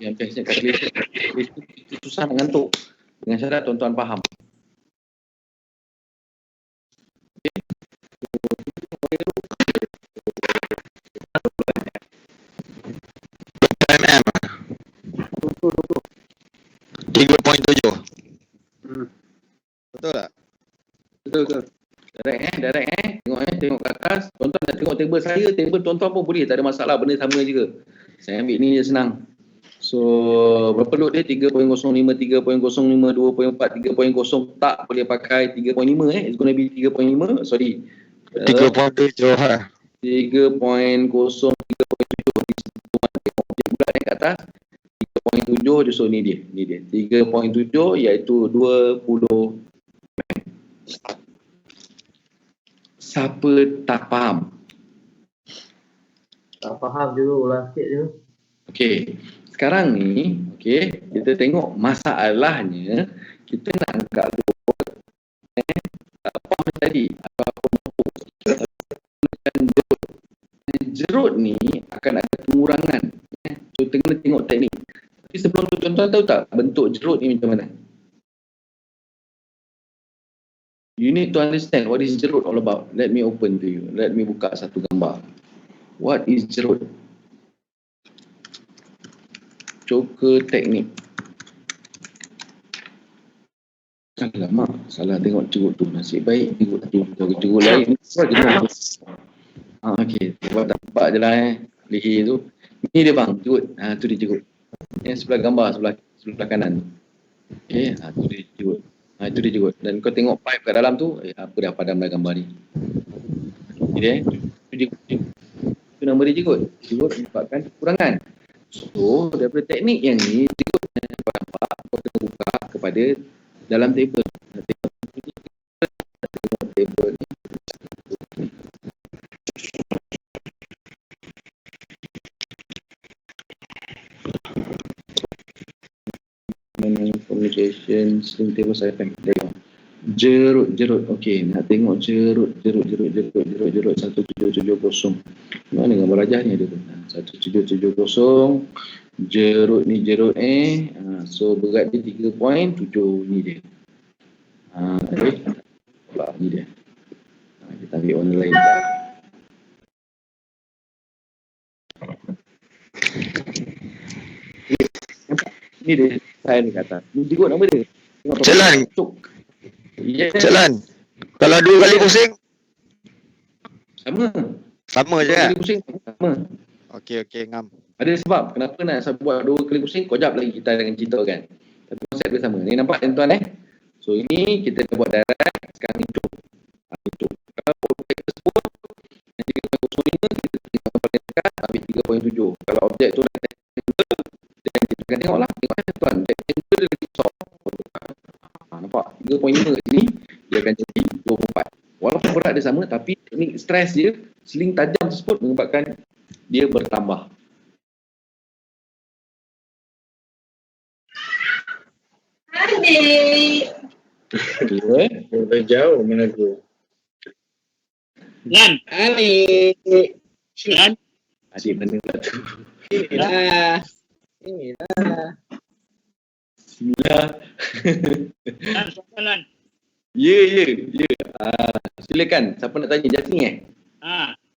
Yang biasanya calculation itu susah mengantuk. Dengan syarat tuan-tuan faham. mm 3.7. Betul tak? Betul. Direct. Tengok ke atas. Tuan-tuan nak tengok table saya, table tuan-tuan pun boleh, tak ada masalah, benda sama juga. Saya ambil ni je senang. So berapa load dia? 3.05, 3.05, 2.4, 3.0 tak boleh pakai 3.5 It's gonna be 3.5. Sorry. 3.7 lah. 3.0, 3.7 objek bulat yang kat atas. 3.7 so ni dia. 3.7 iaitu 20. Siapa tak faham? Tak faham juga, ulang sikit je. Okey. Sekarang ni, kita tengok masalahnya kita nak angkat load apa tadi? Jerut ni akan ada pengurangan. So kena tengok teknik. Tapi sebelum tu tuan-tuan tahu tak bentuk jerut ni macam mana? You need to understand what is jerut all about. Let me open to you. Let me buka satu gambar. What is jerut? Choker teknik. Alamak, salah tengok jerut tu. Nasib baik jerut tu. Jerut lain. Okey, buat nampak je lah leher tu. Ni dia bang, jerut. Tu dia jerut. Sebelah gambar, sebelah kanan. Okey, tu dia jerut. Itu dia jerut. Dan kau tengok pipe kat dalam tu, apa dah padam dah gambar ni. Ni dia, itu nama dia jerut. Jerut menyebabkan kekurangan. So, daripada teknik yang ni, jerut kau nampak, kau kena buka kepada dalam table. Table ni. Communication string table FM. Jerut. Okey, nak tengok jerut 1770. Mana gambar rajahnya dia tu? 1770. Jerut ni so berat dia 3.7 ni dia. Ni dia. Kita ambil online. Ni dia, saya ni kat atas. Ni jerut nama dia. Jalan. Jalan. Kalau 2 kali pusing? Sama je kan? 2 kali pusing sama. Okey, ngam. Ada sebab kenapa nak buat 2 kali pusing, kejap lagi kita akan ceritakan. Tapi konsep dia sama. Ni nampak tuan-tuan So ini kita dah buat direct, sekarang ni cuk. Kalau objek tersebut yang 3.05 kita tengok paling dekat ambil 3.7. Kalau objek tu dah dan kita akan tengoklah tuan, rectangle dia lebih soft. Nampak 3.5 sini dia akan jadi 24. Walaupun berat dia sama tapi teknik stres dia, sling tajam tersebut menyebabkan dia bertambah. Adik. Dah jauh mana tu? Lan. Adik. Lan. Adik mana pula tu? Inilah. Bismillah. Lan. Ya. Silakan. Siapa nak tanya? Jasni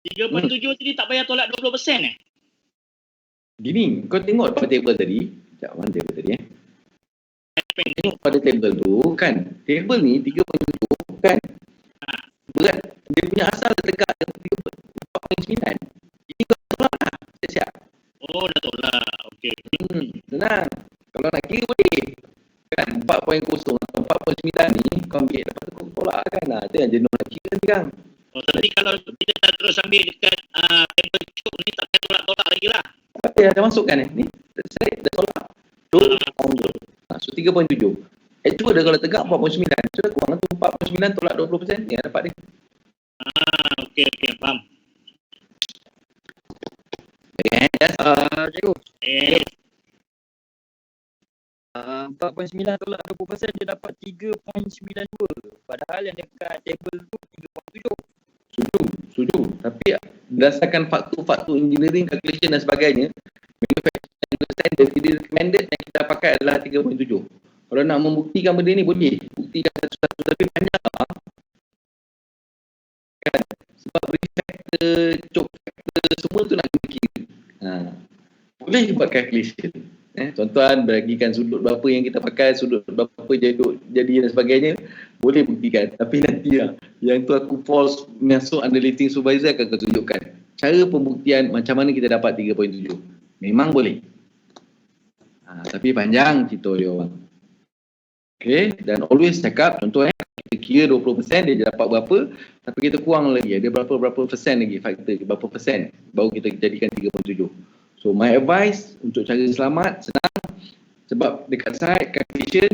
3.7 tadi tak payah tolak 20% Gini, kau tengok pada table tadi. Sekejap, mana table tadi Tengok pada table tu kan. Table ni 3.7 kan. Berat. Dia punya asal dekat 4.9. Ini kau tolak lah. Siap. Oh, dah tolak. Okey. Senang. Kalau nak kira boleh. Kan 4.0 atau 4.9 ni kau ambil. Lepas tu kau tolak kan. Itu yang jenuh nak kira sekarang. Jadi kalau kita dah terus ambil dekat table cuk ni tak payah tolak-tolak lagi lah. Dah masukkan ni. Saya dah tolak. So 3.7. Actual dah kalau tegak 4.9. So dah kurang tu 4.9 tolak 20%. Yang dapat dia. Okey, faham. Cikgu. 4.9 tolak 20% dia dapat 3.92. Padahal yang dekat table tu 3.7. Setuju. Tapi berdasarkan faktor-faktor engineering, calculation dan sebagainya, manufacturing standard, dia recommended yang kita pakai adalah 3.7. Kalau nak membuktikan benda ni boleh. Buktikan satu-satu tapi banyak lah. Kan? Sebab refactor, choke factor, semua tu nak kira. Boleh buat calculation. Tuan-tuan bagikan sudut berapa yang kita pakai, sudut berapa jadi dan sebagainya, boleh buktikan. Tapi nanti yang tu aku false masuk under lifting supervisor akan tunjukkan cara pembuktian macam mana kita dapat 3.7. Memang boleh. Tapi panjang cerita dia orang. Okay, dan always cakap, contoh kita kira 20% dia dapat berapa, tapi kita kurang lagi, ada berapa persen lagi faktor, berapa persen, baru kita jadikan 3.7. So my advice untuk cara selamat, senang, sebab dekat side calculation,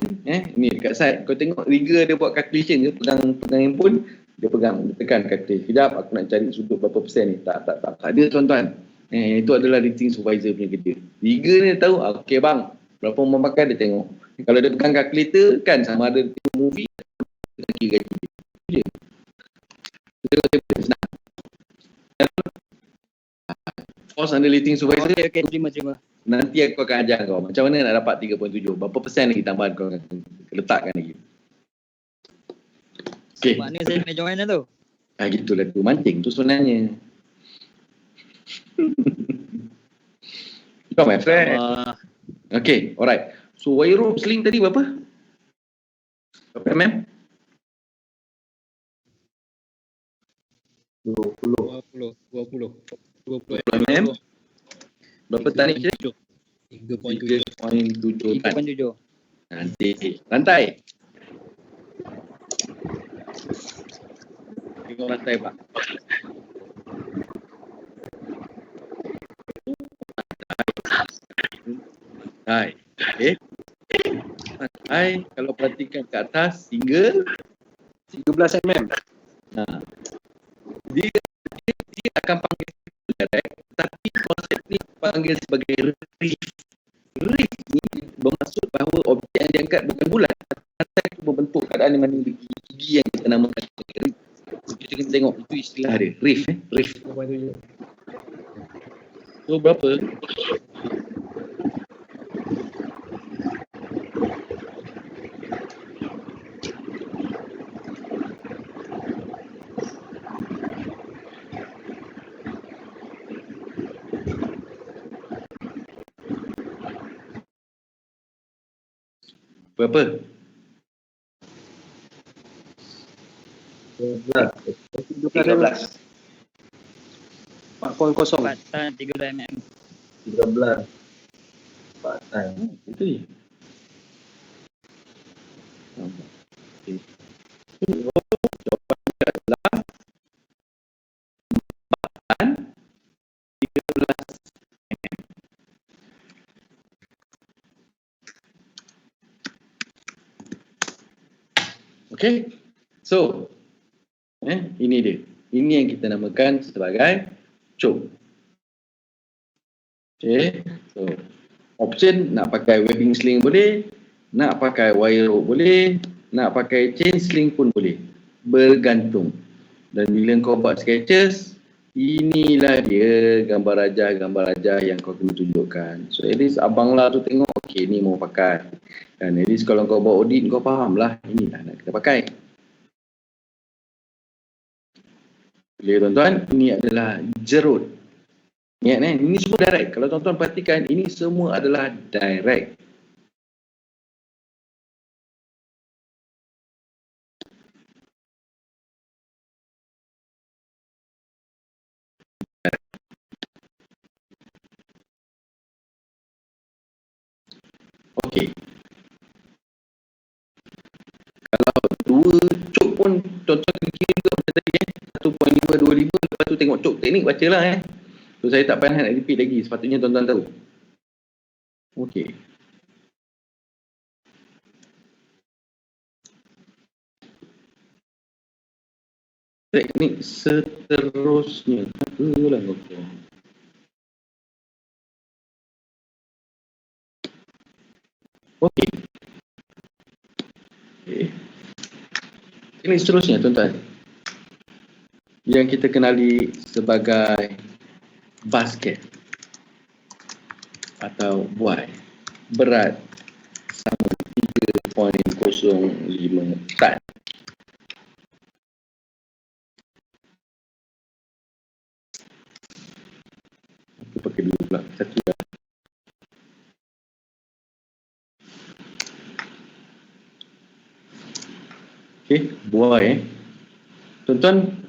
ni dekat side, kau tengok rigger dia buat calculation, dia pegang handphone, dia tekan calculate, sekejap aku nak cari sudut berapa persen ni, tak ada tuan-tuan. Itu adalah rating supervisor punya kerja. Rigger ni tahu, okey bang, berapa orang pakai dia tengok. Kalau dia pegang kalkulator kan sama ada tengok movie dia kira gaji dia. Dia senang. Force under rating supervisor. Okay, terima. Nanti aku akan ajar kau macam mana nak dapat 3.7. Berapa persen lagi tambahan kau akan letakkan lagi. Okey. Mana saya nak join lah tu? Gitulah tu. Mancing tu sebenarnya. Kau my friend. Okay, alright. So wire rope sling tadi berapa? Berapa mm? 20 mm. Berapa tanik dia? 3.7 3.7. Nanti rantai. Tengok rantai pak. Hai. Okay. Hai, kalau perhatikan ke atas single 13 mm. Dia akan panggil direct, tapi konsep ni panggil sebagai reef. Reef ni bermaksud bahawa objek yang diangkat bukan bulat, tapi berbentuk keadaan di mana gigi yang kita namakan sebagai reef. Kita kena tengok itu istilah dia, reef. Reef. So berapa? Berapa? 13 4.0. Batan 13 mm. 13. Batan. Itu dia. Okay. Jawapan adalah batan 13 mm. Okay. So, ini dia. Ini yang kita namakan sebagai choke. Okay. So, option nak pakai webbing sling boleh, nak pakai wire rope boleh, nak pakai chain sling pun boleh. Bergantung. Dan bila kau buat sketches, inilah dia gambar raja yang kau kena tunjukkan. So, at least abang lah tu tengok, okay ni mau pakai. Dan at least kalau kau buat audit, kau faham lah, inilah nak kita pakai. Boleh tuan-tuan, ini adalah jerut. Ingat ini semua direct. Kalau tuan-tuan perhatikan, ini semua adalah direct. Okey. Kalau dua cok pun tuan-tuan kira juga macam tadi 1.525, lepas tu tengok cok teknik bacalah So saya tak payah nak repeat lagi, sepatutnya tuan-tuan tahu. Okey. Teknik seterusnya. Apalah kau. Okey. Teknik seterusnya tuan-tuan. Yang kita kenali sebagai basket atau buai. Berat sama 3.05 tan. Aku pakai dua pula. Satu dah. Okey, buai Tuan-tuan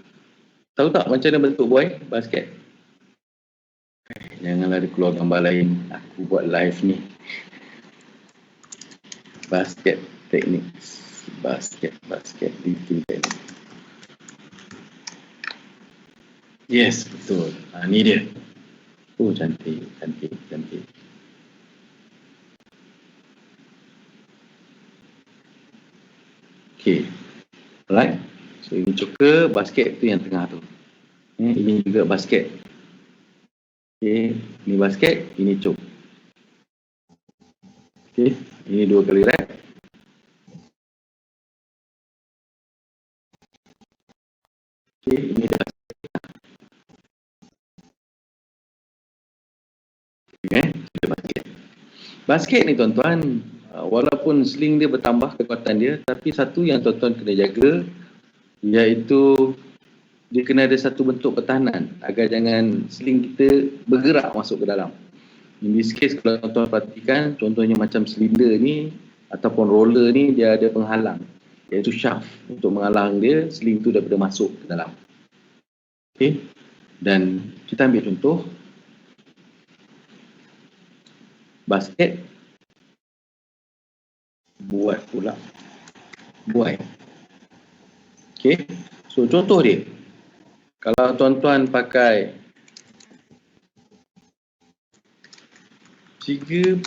tahu tak macam mana bentuk buai basket? Janganlah dia keluar gambar lain. Aku buat live ni. Basket techniques. Basket lifting technique. Yes, betul. Ni dia. Oh, cantik. Okay. Alright. So, ini cuka, basket tu yang tengah tu. Ini juga basket. Okay. Ini basket, ini cuk. Okay. Ini 2 kali rep. Okay. Ini dah. Okay. Basket ni tuan-tuan, walaupun sling dia bertambah kekuatan dia, tapi satu yang tuan-tuan kena jaga, iaitu dia kena ada satu bentuk pertahanan agar jangan sling kita bergerak masuk ke dalam. In this case, kalau tuan-tuan perhatikan, contohnya macam silinder ni ataupun roller ni, dia ada penghalang, iaitu shaft untuk menghalang dia, sling tu daripada masuk ke dalam. Okay. Dan kita ambil contoh basket buat. Okay. So contoh dia, kalau tuan-tuan pakai 3.05,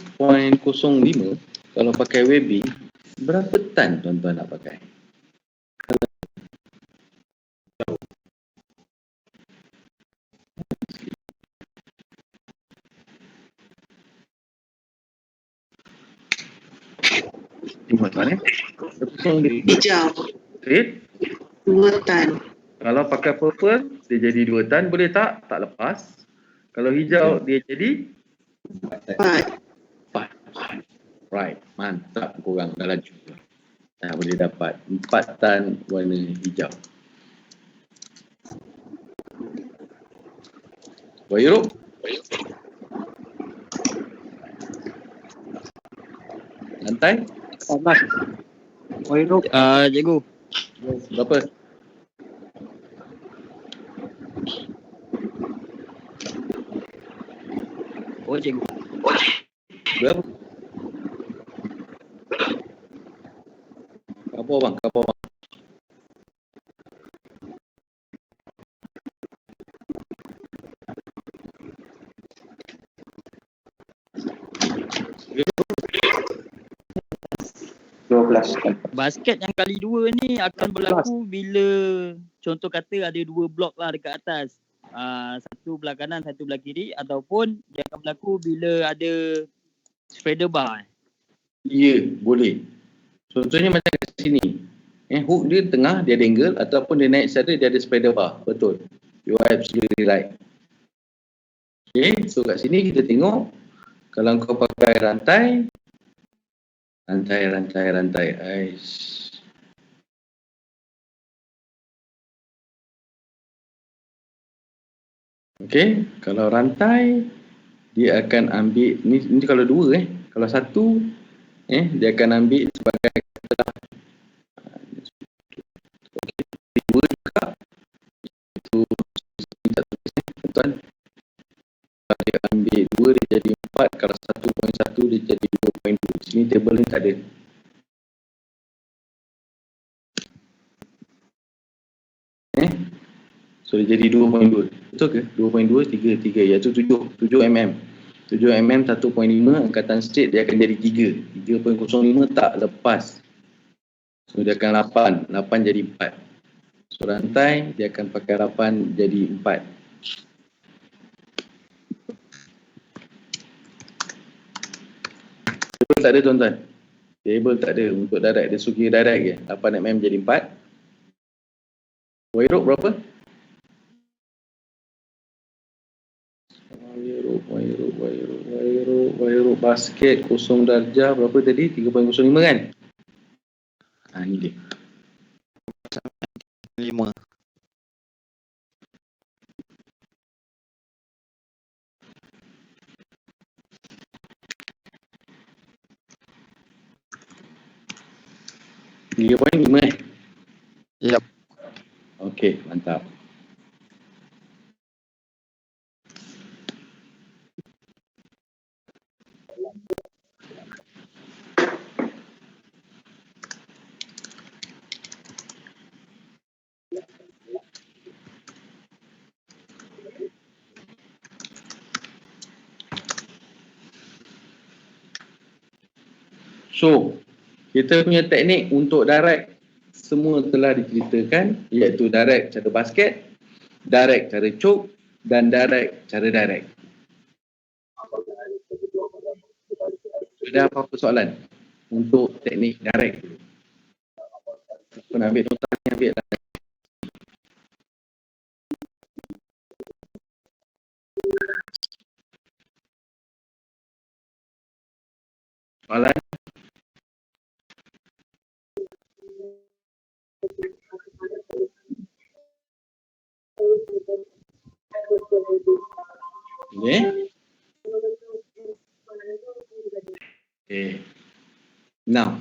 kalau pakai webbing, berapa tan tuan-tuan nak pakai? Tuan-tuan Hijau. Straight. 2 tan. Kalau pakai purple, dia jadi 2 tan. Boleh tak? Tak lepas. Kalau hijau, dia jadi 4. Right. Mantap korang dah laju. Boleh dapat 4 tan warna hijau. Wairuk? Lantai? Mas. Wairuk. Cikgu. Berapa? Oh, cikgu. Berapa? Kapur bang. Basket yang kali 2 ni akan berlaku bila contoh kata ada 2 blok lah dekat atas. Satu belah kanan, satu belah kiri, ataupun dia akan berlaku bila ada spreader bar. Ya, boleh. Contohnya macam kat sini. Hook dia tengah, dia ada angle, ataupun dia naik secara dia ada spreader bar. Betul. You are absolutely right. Okay, so kat sini kita tengok kalau kau pakai rantai. Aish. Okay, kalau rantai dia akan ambil ni kalau 2 kalau 1 dia akan ambil sebagai dua juga itu tuan. Kalau dia ambil 2 dia jadi 4, kalau 1.1 dia jadi 2.2. Sini table ni tak ada. So dia jadi 2.2. Betul ke? 2.2, 3, iaitu 7 mm. 7 mm 1.5 angkatan straight dia akan jadi 3. 3.05 tak lepas. So dia akan 8 jadi 4. So rantai dia akan pakai 8 jadi 4. Table tak ada tuan-tuan. Table tak ada untuk direct. Dia sugi direct je. 8 mm jadi 4. Wairuk berapa? Wairuk basket 0 darjah berapa tadi? 3.05 kan? Ni dia. 5. Yep. Okey, mantap. So, kita punya teknik untuk direct semua telah diceritakan, iaitu direct cara basket, direct cara choke dan direct cara direct. Ada apa-apa soalan untuk teknik direct? Siapa nak ambil nota ni, ambil lah. Soalan? Okay. Okay. Now,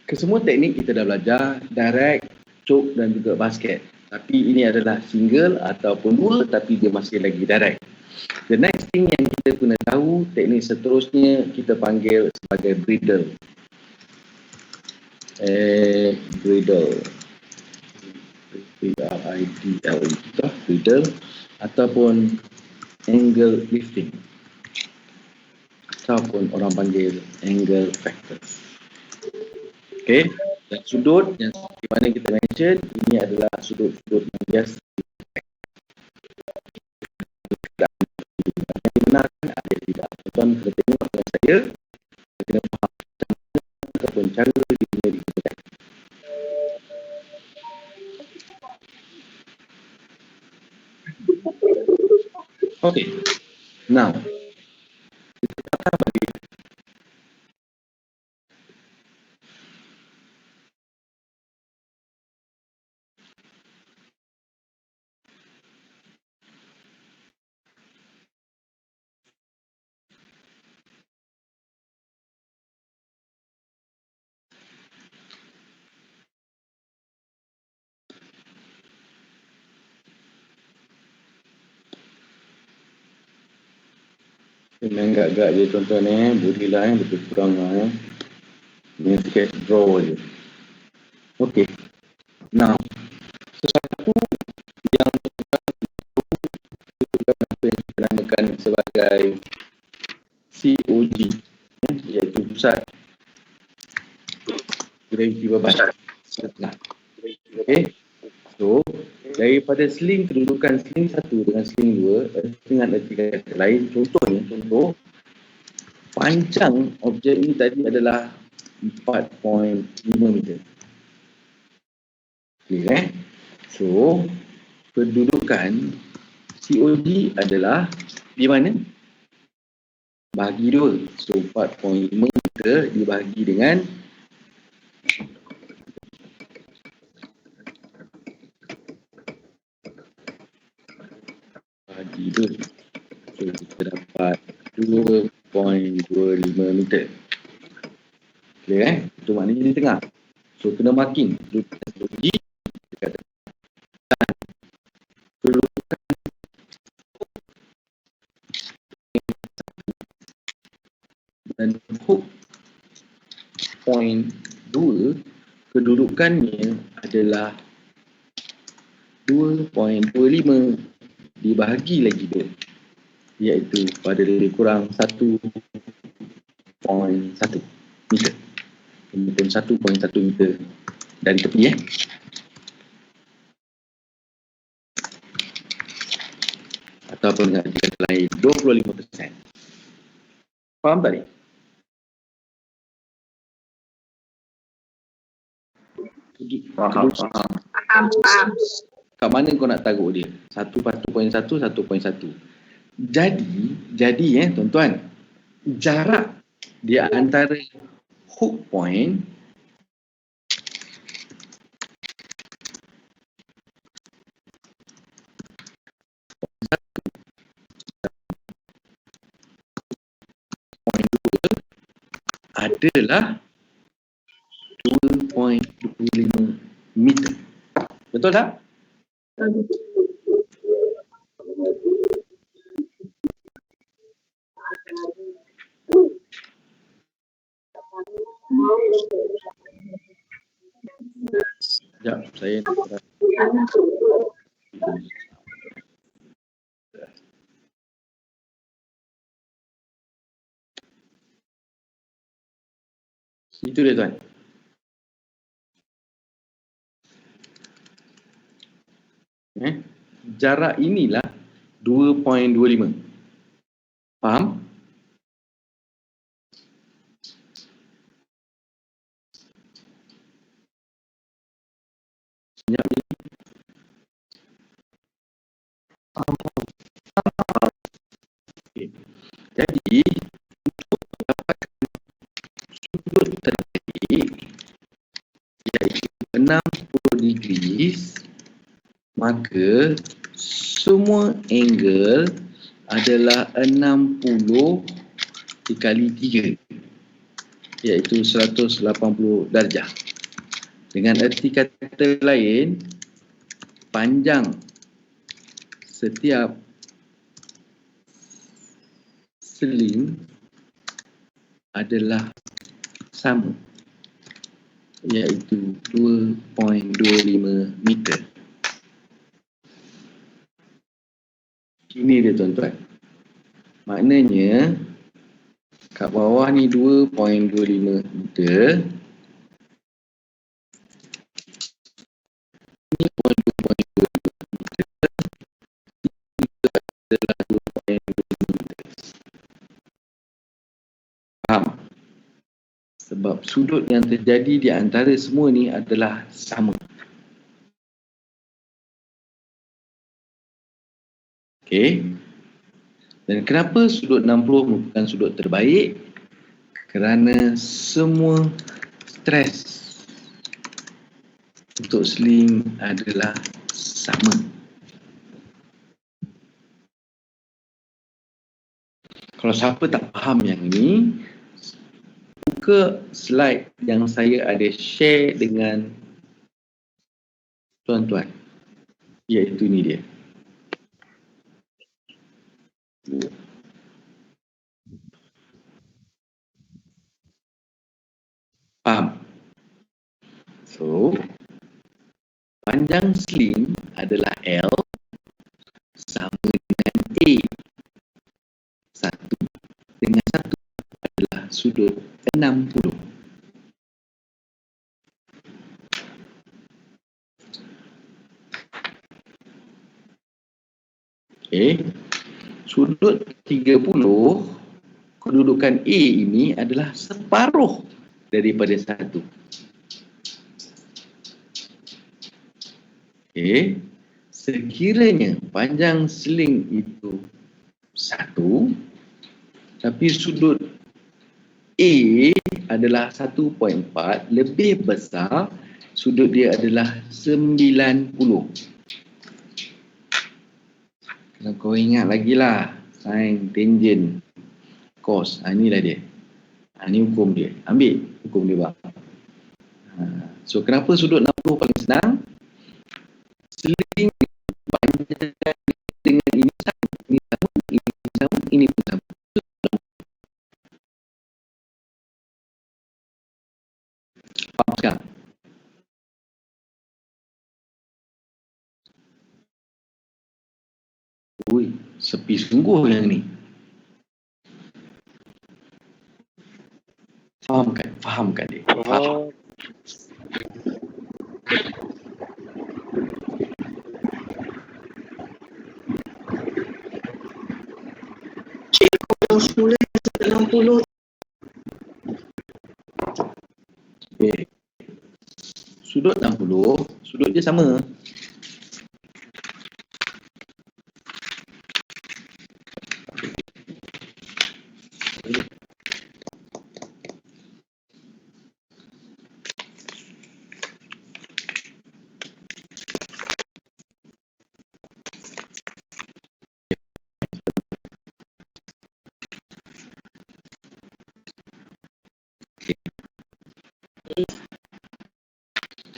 kesemua teknik kita dah belajar, direct, choke dan juga basket. Tapi ini adalah single ataupun dua, tapi dia masih lagi direct. The next thing yang kita kena tahu, teknik seterusnya kita panggil sebagai bridle. Bridle. B-R-I-D-L-E. Bridle ataupun angle lifting. Ataupun orang panggil angle factors. Okay, dan sudut yang seperti mana kita mention, ini adalah sudut-sudut yang biasa dibenarkan ada tidak. Tuan kena tengok dengan saya, kena faham macam mana ataupun cara dia digunakan. Okay, now kita akan bagi memang agak-agak je tuan-tuan budi lah lebih kurang lah dengan sikit draw je. Okay, now sesuatu yang apa yang kita namakan sebagai COG, iaitu pusat graviti beban. Okay, so daripada sling, kedudukan sling 1 dengan sling 2 dengan erti kata lain, contohnya, contoh panjang objek ini tadi adalah 4.5 meter. Okay, so kedudukan COD adalah di mana? Bahagi 2. So 4.5 meter dibahagi dengan bahagi 2. So kita dapat 2.25 meter. Okay, itu maknanya di tengah. So kena marking kedudukan COD dekat kedudukan dan hook point 2 kedudukannya adalah 2.25 dibahagi lagi 2, iaitu pada lebih kurang 1.1 meter. Kemudian 1.1 meter dari tepi ataupun dengan kata lain 25%. Faham tak ni? Faham. Kat mana kau nak taruh dia? 1.1, 1.1. Jadi tuan-tuan, jarak dia antara hook point adalah 2.25 meter. Betul tak? Sekejap, saya nak Itu dia tuan. Jarak inilah 2.25. Faham? Senyap ni. Okay. Jadi, untuk mendapatkan sudut terbaik, iaitu 60 degrees, maka semua angle adalah 60 dikali 3, iaitu 180 darjah. Dengan erti kata lain, panjang setiap seling adalah sama, iaitu 2.25 meter. Ini dia tuan-tuan. Maknanya kat bawah ni 2.25 meter. Ini pun 2.25 meter. Ini adalah 2.25 meter. Faham? Sebab sudut yang terjadi di antara semua ni adalah sama. Okey. Dan kenapa sudut 60 merupakan sudut terbaik? Kerana semua stres untuk sling adalah sama. Kalau siapa tak faham yang ini, buka slide yang saya ada share dengan tuan-tuan. Iaitu ni dia. Faham? So, panjang sling adalah L sama dengan A. Satu dengan satu adalah sudut 60. Okay. Sudut 30, kedudukan A ini adalah separuh daripada 1. Okay. Sekiranya panjang sling itu 1, tapi sudut A adalah 1.4, lebih besar, sudut dia adalah 90. Kalau kau ingat lagi lah, sin, tangent, cos. Inilah dia. Ini hukum dia. Ambil hukum dia bang. So kenapa sudut 60 paling senang? Seling panjang dengan ini sama, ini sama, ini sama, ini pun sama. Faham sekarang? Ui, sepi sungguh yang ni. Fahamkan? Fahamkan dia? Faham. Cikgu semula 60. Okay. Sudut 60, sudut dia sama.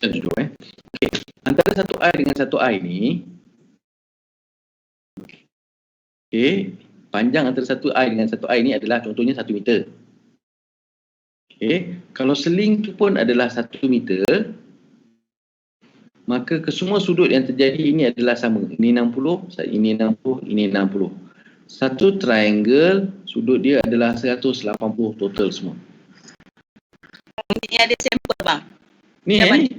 Kita duduk Okay. Antara satu I dengan satu I ni, okay, panjang antara satu I dengan satu I ni adalah contohnya 1 meter. Okay. Kalau seling tu pun adalah 1 meter, maka kesemua sudut yang terjadi ini adalah sama. Ini 60, ini 60, ini 60. Satu triangle, sudut dia adalah 180 total semua. ada sampel bang. Ni Dah ni. balik.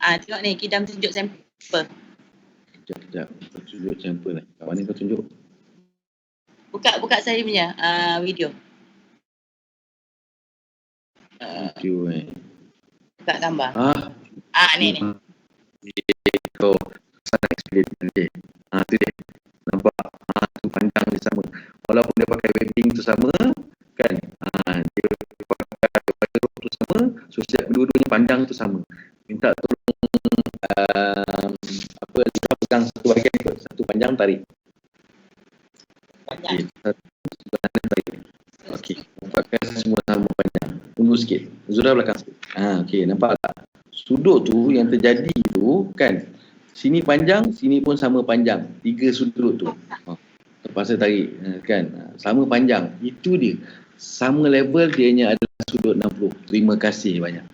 Tengok ni, Kidam tunjuk sampel. Sekejap. Kau tunjuk sampel lah. Kat mana kau tunjuk? Buka saya punya video. Video Buka gambar. Ni. Kau sana explain nanti. Tu dia. Nampak? Tu panjang dia sama. Walaupun dia pakai webbing tu sama, kan? Dia pakai wardrobe tu sama, so setiap kedua-duanya panjang tu sama. Minta tolong Azura pegang satu bahagian kot. Satu panjang tarik. Panjang. Satu kanan tarik. Okey, nampakkan semua sama panjang. Tunggu sikit. Azura belakang sikit. Okey, nampak tak? Sudut tu yang terjadi tu kan, sini panjang, sini pun sama panjang. 3 sudut tu. Terpaksa tarik kan. Sama panjang. Itu dia. Sama level dia hanya adalah sudut 60. Terima kasih banyak.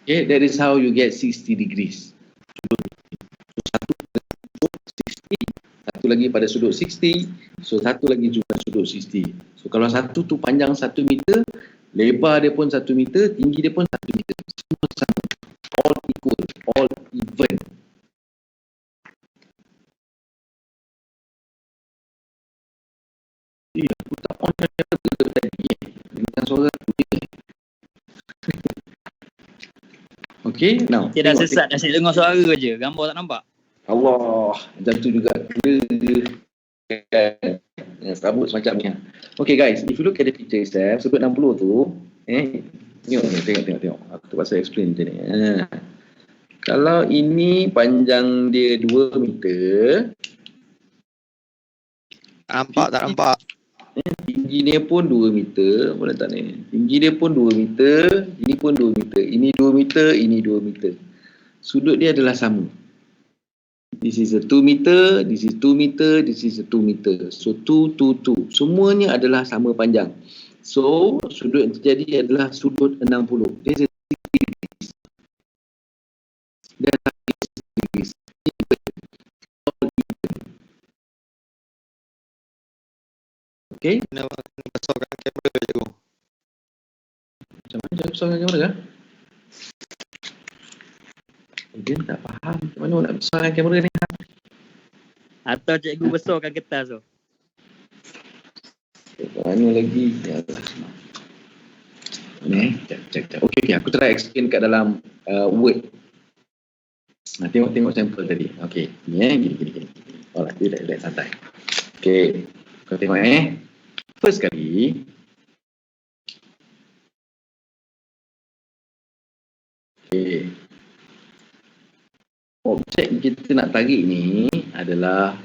Okay, that is how you get 60 degrees. So, satu sudut 60, satu lagi pada sudut 60, so satu lagi juga sudut 60. So kalau satu tu panjang 1 meter, lebar dia pun 1 meter, tinggi dia pun 1 meter. Semua sama. All equal, all even. Aku tak on level tadi dengan suara aku ni. Okay, now. Dia dah sesat, dah dengar suara je. Gambar tak nampak. Allah, macam tu juga. Rambut semacam ni. Okay guys, if you look at the picture itself, sudut 60 tu, tengok. Aku terpaksa explain macam ni. Kalau ini panjang dia 2 meter. Nampak tak nampak? Tinggi dia pun 2 meter. Boleh tak ni? Tinggi dia pun 2 meter. Ini pun 2 meter. Ini 2 meter. Ini 2 meter. Sudut dia adalah sama. This is a 2 meter. This is 2 meter. This is a 2 meter. So 2, 2, 2. Semuanya adalah sama panjang. So sudut yang terjadi adalah sudut 60. There's a 60 degrees. There's a 60 degrees. Okay. Kena besarkan kamera je tu. Macam mana cara besarkan kamera kan? Dia tak faham macam mana nak besarkan kamera ni. Atau cikgu besarkan kertas tu. Mana lagi? Ya Allah. Ni, cek. Okay, aku try explain kat dalam Word. Tengok sampel tadi. Okay, ni gini. Alright, relax santai. Okay, kau tengok first kali. Okay. Objek kita nak tarik ni adalah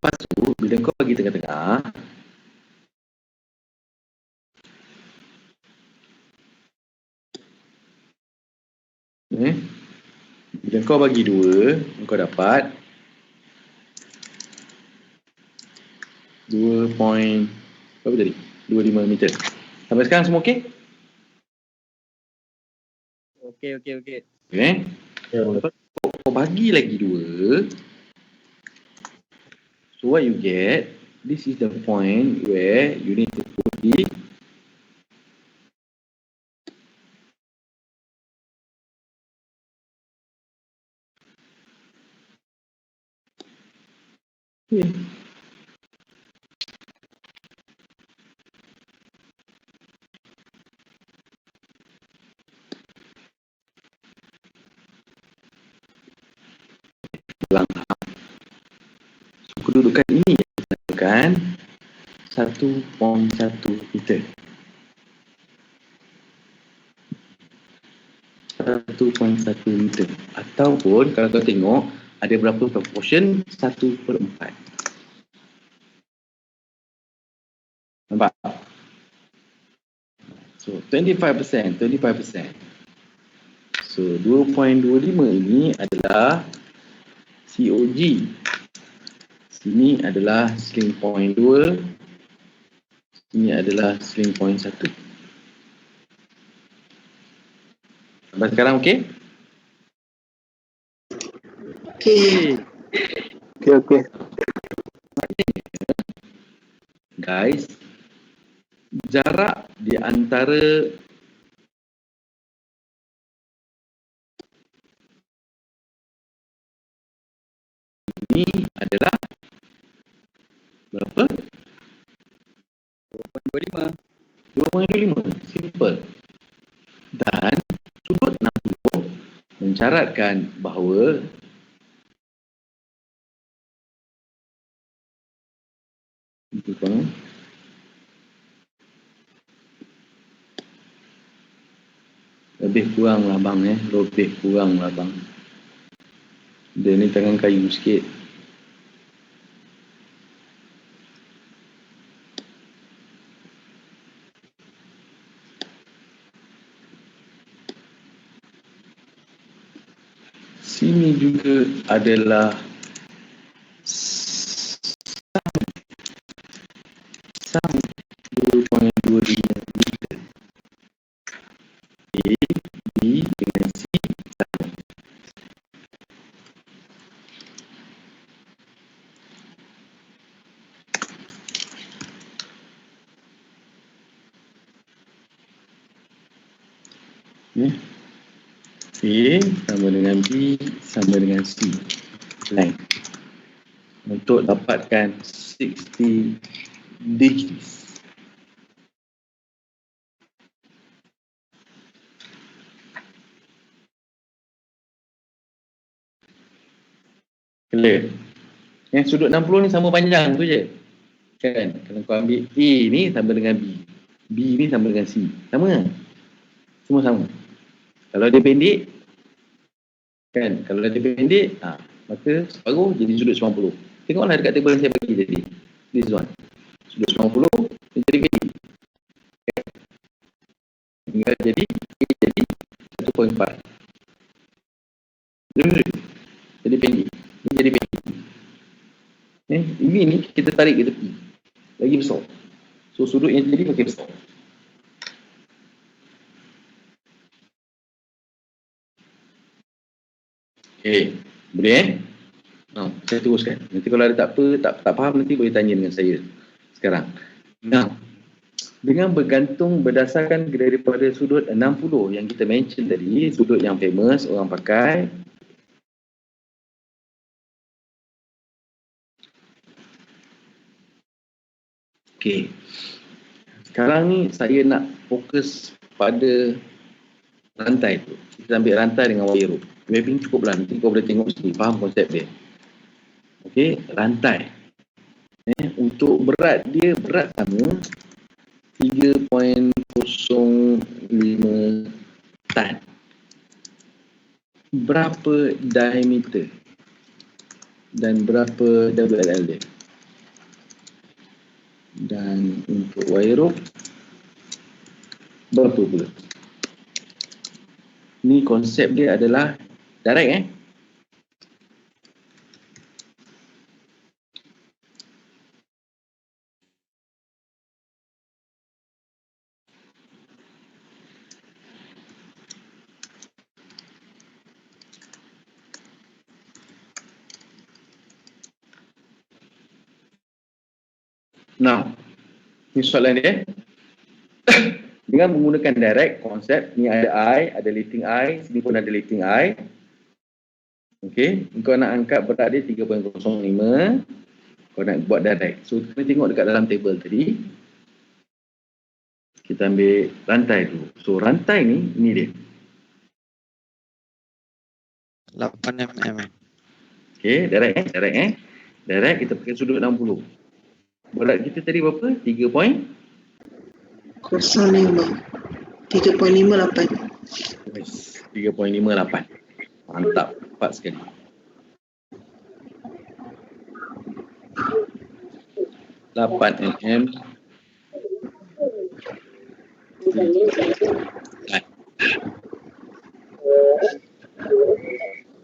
lepas tu bila kau bagi tengah-tengah, bila kau bagi 2, kau dapat 2.25 meter. Sampai sekarang semua okey? Okey. Okay. Lepas tu kau bagi lagi 2. So what you get, this is the point where you need to put it here. Kedudukan ini adalah 1.1 meter. 1.1 meter. Ataupun kalau kau tengok ada berapa proportion? 1/4. Nampak? So 25%. So 2.25 ini adalah COG. Sini adalah sling point 2. Sini adalah sling point 1. Sampai sekarang okey? Okey. Okey. Guys, jarak di antara ini adalah berapa? 2.25. 2.25. Simple. Dan sudut 60 mencaratkan bahawa itu kan lebih kurang lah bang lebih kurang lah bang. Dia ni tangan kayu sikit. Sini juga adalah sam 2.25 meter. A, B dengan C sama. A sama dengan B sama dengan C. Line. Untuk dapatkan 60 degrees. Clear? Yang sudut 60 ni sama panjang tu je. Kan? Kalau kau ambil A ni sama dengan B. B ni sama dengan C. Sama kan? Semua sama. Kalau dia pendek, kan? Kalau dia pendek, maka separuh jadi sudut 90. Tengoklah dekat table yang saya bagi tadi. This one. Sudut 90, dia jadi pendek. Okay. Tinggal jadi 1.4. Jadi pendek. Ini jadi pendek. Ini ni kita tarik ke tepi. Lagi besar. So sudut yang jadi makin besar. Okay. Boleh saya teruskan. Nanti kalau ada tak faham nanti boleh tanya dengan saya sekarang. Now, dengan bergantung berdasarkan daripada sudut 60 yang kita mention tadi, sudut yang famous orang pakai. Okay. Sekarang ni saya nak fokus pada rantai tu. Kita ambil rantai dengan wire rope. Webbing cukup lah. Nanti kau boleh tengok sini. Faham konsep dia. Okey. Rantai. Untuk berat dia, berat sama 3.05 tan. Berapa diameter? Dan berapa WLL dia? Dan untuk wire rope berapa pula? Ni konsep dia adalah direct Now, ni soalan dia. Dengan menggunakan direct konsep, ni ada I, ada lifting I, sini pun ada lifting I. Okey, kau nak angkat berat dia 3.05. Kau nak buat direct. So, kita tengok dekat dalam table tadi. Kita ambil rantai tu. So, rantai ni dia. 8 mm. Okey, direct Direct kita pakai sudut 60. Berat kita tadi berapa? 3.58. Yes, 3.58. Mantap, cepat sekali. mm.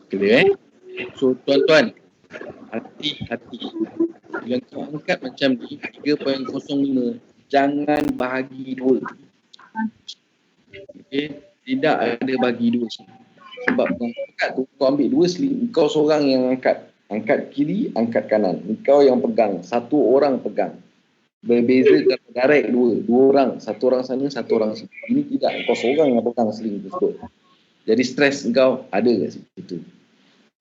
Clear So tuan-tuan, hati-hati. Bila kau angkat macam ni 3.05, jangan bahagi 2. Okey, tidak ada bagi 2. Sebab kau angkat tu, kau ambil 2 sling, kau seorang yang angkat. Angkat kiri, angkat kanan. Kau yang pegang, satu orang pegang. Berbeza kalau direct 2 orang, satu orang sana, satu orang sini. Ini tidak, kau seorang yang pegang sling tersebut. Jadi stres kau ada kat situ.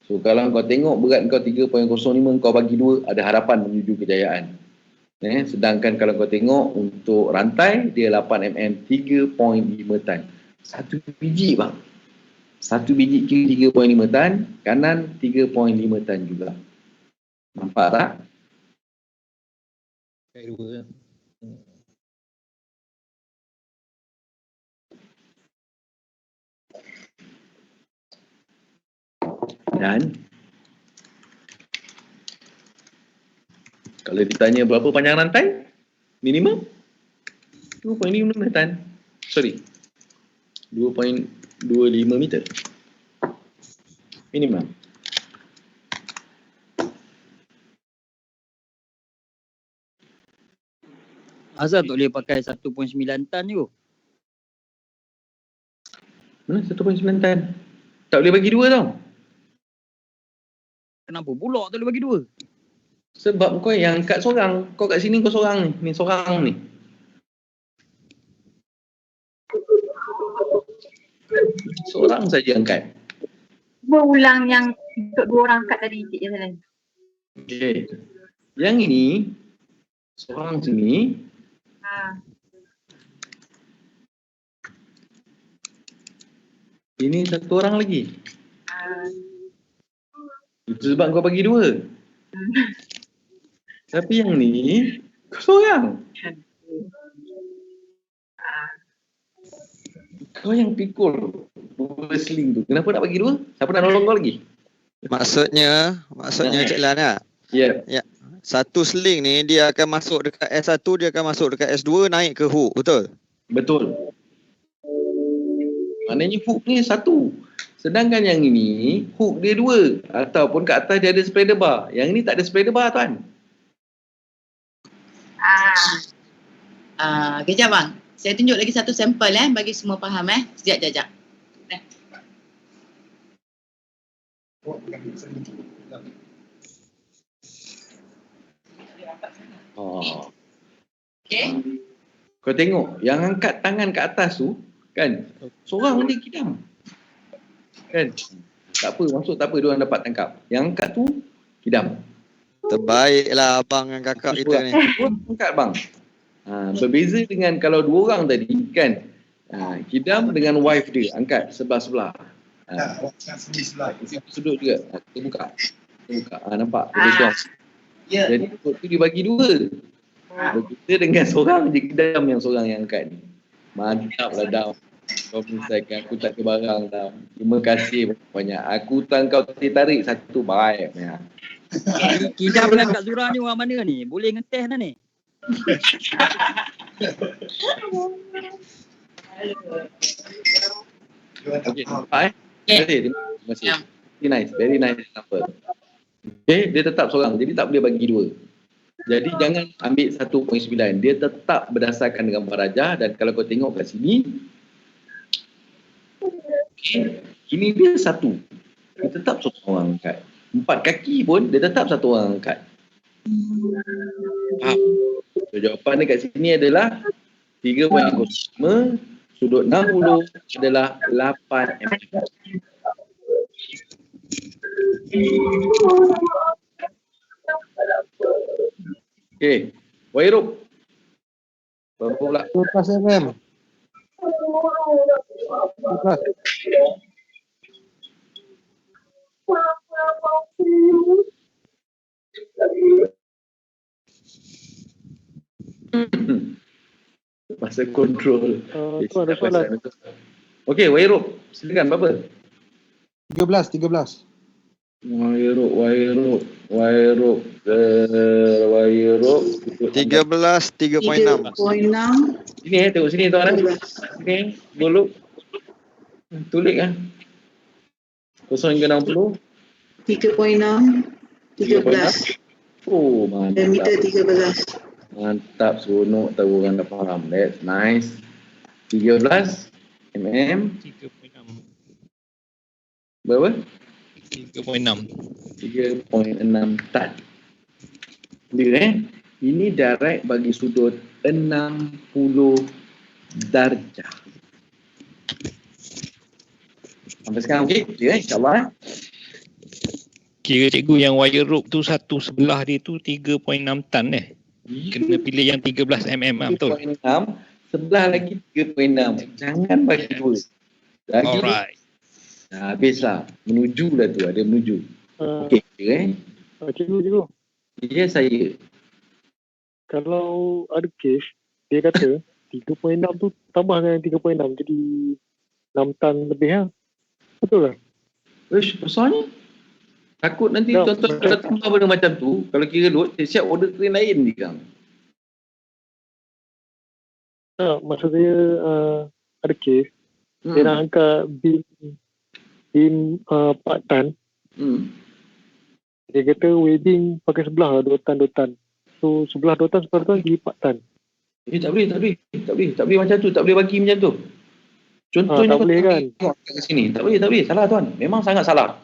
So kalau kau tengok berat kau 3.05, kau bagi 2, ada harapan menuju kejayaan. Sedangkan kalau kau tengok untuk rantai, dia 8mm 3.5 tan. Satu biji bang. Satu biji kiri 3.5 tan, kanan 3.5 tan juga. Nampak tak? Kayak 2 kan. Dan kalau ditanya berapa panjang rantai, minimum 2.5 tan. Sorry, 2.25 meter. Minimum. Asal tak boleh pakai 1.9 tan je? Mana 1.9 tan? Tak boleh bagi 2 tau. Kenapa pula tak boleh bagi 2? Sebab kau yang angkat seorang. Kau kat sini kau seorang ni. Ni seorang ni. Seorang saja angkat. Cuba ulang yang untuk 2 orang angkat tadi Cik Jalan. Okey. Yang ini seorang sini. Ini satu orang lagi. Itu sebab kau bagi 2. Tapi yang ni kau seorang. Kau yang pikul 2 sling tu. Kenapa nak bagi 2? Siapa nak nolong kau lagi? Maksudnya Cik Lan lah. Ya. Ya. Satu sling ni dia akan masuk dekat S1, dia akan masuk dekat S2 naik ke hook, betul? Betul. Maknanya hook ni satu. Sedangkan yang ini hook dia 2 ataupun kat atas dia ada spreader bar. Yang ni tak ada spreader bar tuan. Kejap bang. Saya tunjuk lagi satu sampel bagi semua faham Sekejap. Okey. Kau tengok yang angkat tangan kat atas tu kan, seorang dia kidam. Kan? Tak apa, masuk tak apa, dia orang dapat tangkap. Yang angkat tu kidam. Terbaiklah abang dan kakak kita ni. Angkat bang. Berbeza dengan kalau 2 orang tadi kan. Kidam dengan wife dia angkat sebelah-sebelah. Sudut juga. Kita buka. Nampak? Ya. Jadi tu dia bagi 2. Berbeza dengan seorang je kidam yang seorang yang angkat ni. Mantap lah Dam. Kau menyelesaikan aku tak ke barang Dam. Terima kasih banyak. Aku tak kau tarik satu baik. Kidam dengan Kak Zura ni orang mana ni? Boleh ngetes dah ni? Okey, nampak terima kasih. Very nice example. Okay, dia tetap seorang. Jadi tak boleh bagi 2. Jadi jangan ambil 1.9. Dia tetap berdasarkan dengan Baraja. Dan kalau kau tengok kat sini, okay, ini dia 1. Dia tetap satu orang angkat. 4 kaki pun dia tetap satu orang angkat. Faham? So, jawapan dia kat sini adalah 3.05 sudut 60 adalah 8 mm. Okey, Wairuk. Berapa pula? 12 mm. 12. Masa kontrol. Tu ada soalan. Okey, Wairuk. Silakan berapa? 13. Wairuk. 13, 3.6. 3.6. Sini tengok sini tuan. Okey, golok. Tulik 0 hingga 60. 3.6. 13. Oh, Diameter mantap. 13. Mantap, seronok tahu orang dah faham. That's nice. 13 mm. 3.6. Berapa? 3.6. 3.6 tan. Dia ini direct bagi sudut 60 darjah. Sampai sekarang okey? Ya, insyaAllah. Kira cikgu yang wire rope tu satu sebelah dia tu 3.6 tan Kena pilih yang 13 mm lah, betul? 3.6, sebelah lagi 3.6. Jangan bagi dua. Lagi Alright. habislah. Menuju lah tu, ada menuju. Okey, Cikgu. Ya, saya. Kalau ada kes, dia kata 3.6 tu tambah dengan 3.6 jadi 6 tan lebih lah. Betul tak? Uish, besarnya. Takut nanti Tak, tuan-tuan kalau tambah benda macam tu, kalau kira load, siap order crane lain ni kan. Tak, maksud saya ada kes. Dia nak angkat beam 4 tan. Dia kata welding pakai sebelah 2 tan. So sebelah 2 tan, sebelah 2 tan jadi 4 tan. Tak boleh macam tu, tak boleh bagi macam tu. Contohnya tak boleh kan? Tengok kat sini. Tak boleh. Salah tuan. Memang sangat salah.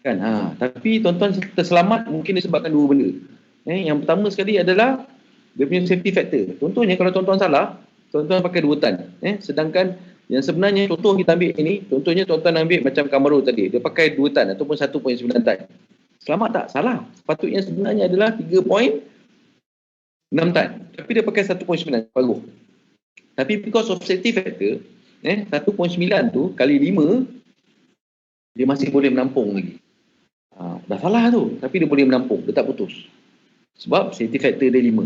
Kan? Tapi tuan-tuan terselamat mungkin disebabkan dua benda. Yang pertama sekali adalah dia punya safety factor. Contohnya kalau tuan-tuan salah, tuan-tuan pakai 2 tan. Sedangkan yang sebenarnya contoh kita ambil ini, contohnya tuan-tuan ambil macam Camaro tadi, dia pakai 2 tan ataupun 1.9 tan. Selamat tak? Salah. Patutnya sebenarnya adalah 3.6 tan. Tapi dia pakai 1.9 bagus. Tapi because of safety factor, 1.9 tu kali 5 dia masih boleh menampung lagi. Dah salah tu, tapi dia boleh menampung, dia tak putus. Sebab safety factor dia 5.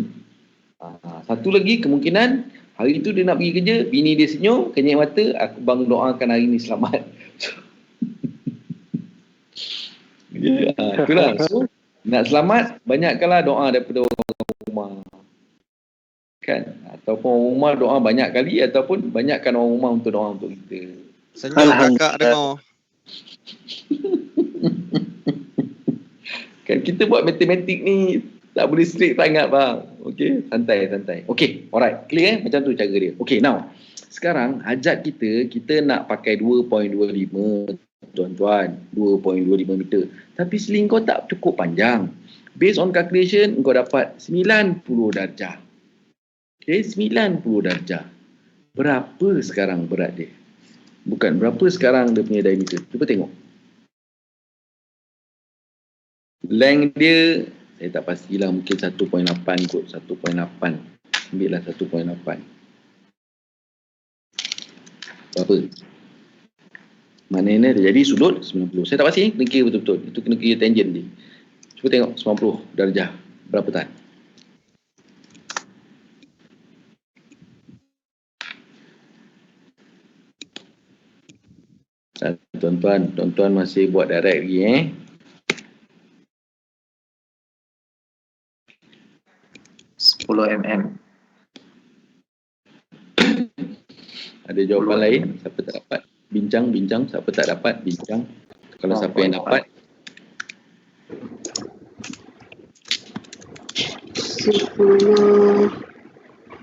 Satu lagi kemungkinan hari tu dia nak pergi kerja, bini dia senyum, kenyek mata, aku bang doakan hari ni selamat. Itulah. So, nak selamat, banyakkanlah doa daripada orang rumah. Kan? Ataupun orang rumah doa banyak kali, ataupun banyakkan orang rumah untuk doa untuk kita. Senyum kakak dengar. Kan kita buat matematik ni tak boleh strict sangat bang. Okey, santai. Okey, alright. Clear macam tu cara dia. Okey, now. Sekarang hajat kita nak pakai 2.25 tuan-tuan, 2.25 meter. Tapi sling kau tak cukup panjang. Based on calculation kau dapat 90 darjah. Okey, 90 darjah. Berapa sekarang berat dia? Bukan berapa sekarang dia punya diameter. Cuba tengok. Length dia, saya tak pastilah, mungkin 1.8 kot, 1.8. Ambillah 1.8. Berapa? Maknanya dia jadi sudut 90. Saya tak pasti, kena kira betul-betul. Itu kena kira tangent dia. Cuba tengok 90 darjah. Berapa tan? Tuan-tuan masih buat direct lagi 10 mm. Ada jawapan lain? Siapa tak dapat? Bincang. Siapa tak dapat? Bincang. Kalau siapa yang dapat? 10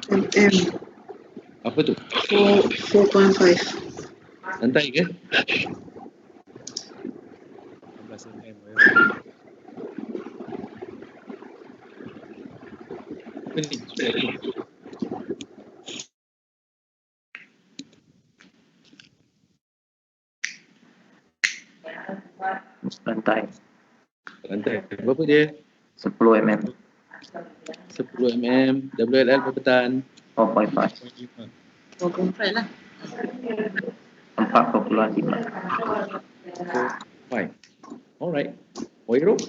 mm. Apa tu? 4.5. Santai ke? 16 mm. Apa ni? Lantai. Berapa dia? 10 mm. 10 mm. WLL berapa tan? 4.5. 4.5 lah. 4.5. Fine. Alright. Wire rope?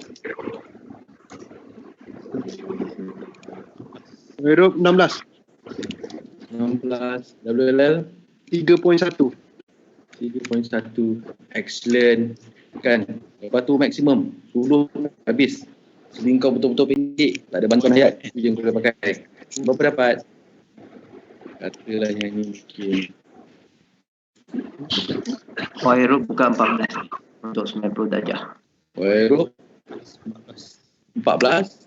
Wire rope 16. 16. WLL? 3.1. 3.1. Excellent. Kan? Lepas tu maksimum. Suluh habis. Sling kau betul-betul pendek. Tak ada bantuan hayat. Itu yang kau boleh pakai. Berapa dapat? Katalah yang ni mungkin. Wire rope bukan 14 untuk 90 darjah. Wire rope 14.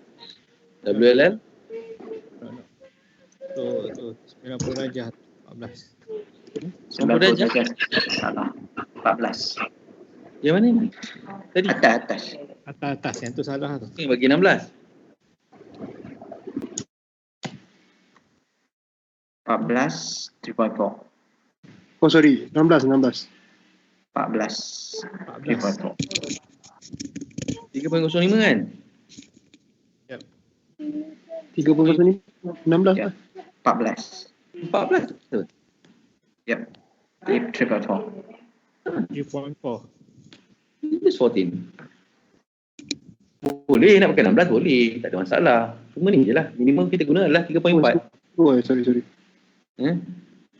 WLL. Tu 90 darjah 14. 90 darjah. Salah. 14. Yang mana ni? Tadi. Atas. Atas yang tu salah tu. Ni bagi 16. 14, 3.4. Oh sorry, 16. 14, 14. 3.4. 3.05 kan? 3.0 16 lah. 14. 14 betul. Yep. 3.4. 3.4. It's 14. Boleh nak pakai 16 boleh, tak ada masalah. Cuma ni je lah, minimum kita guna adalah 3.4. Oh sorry. 14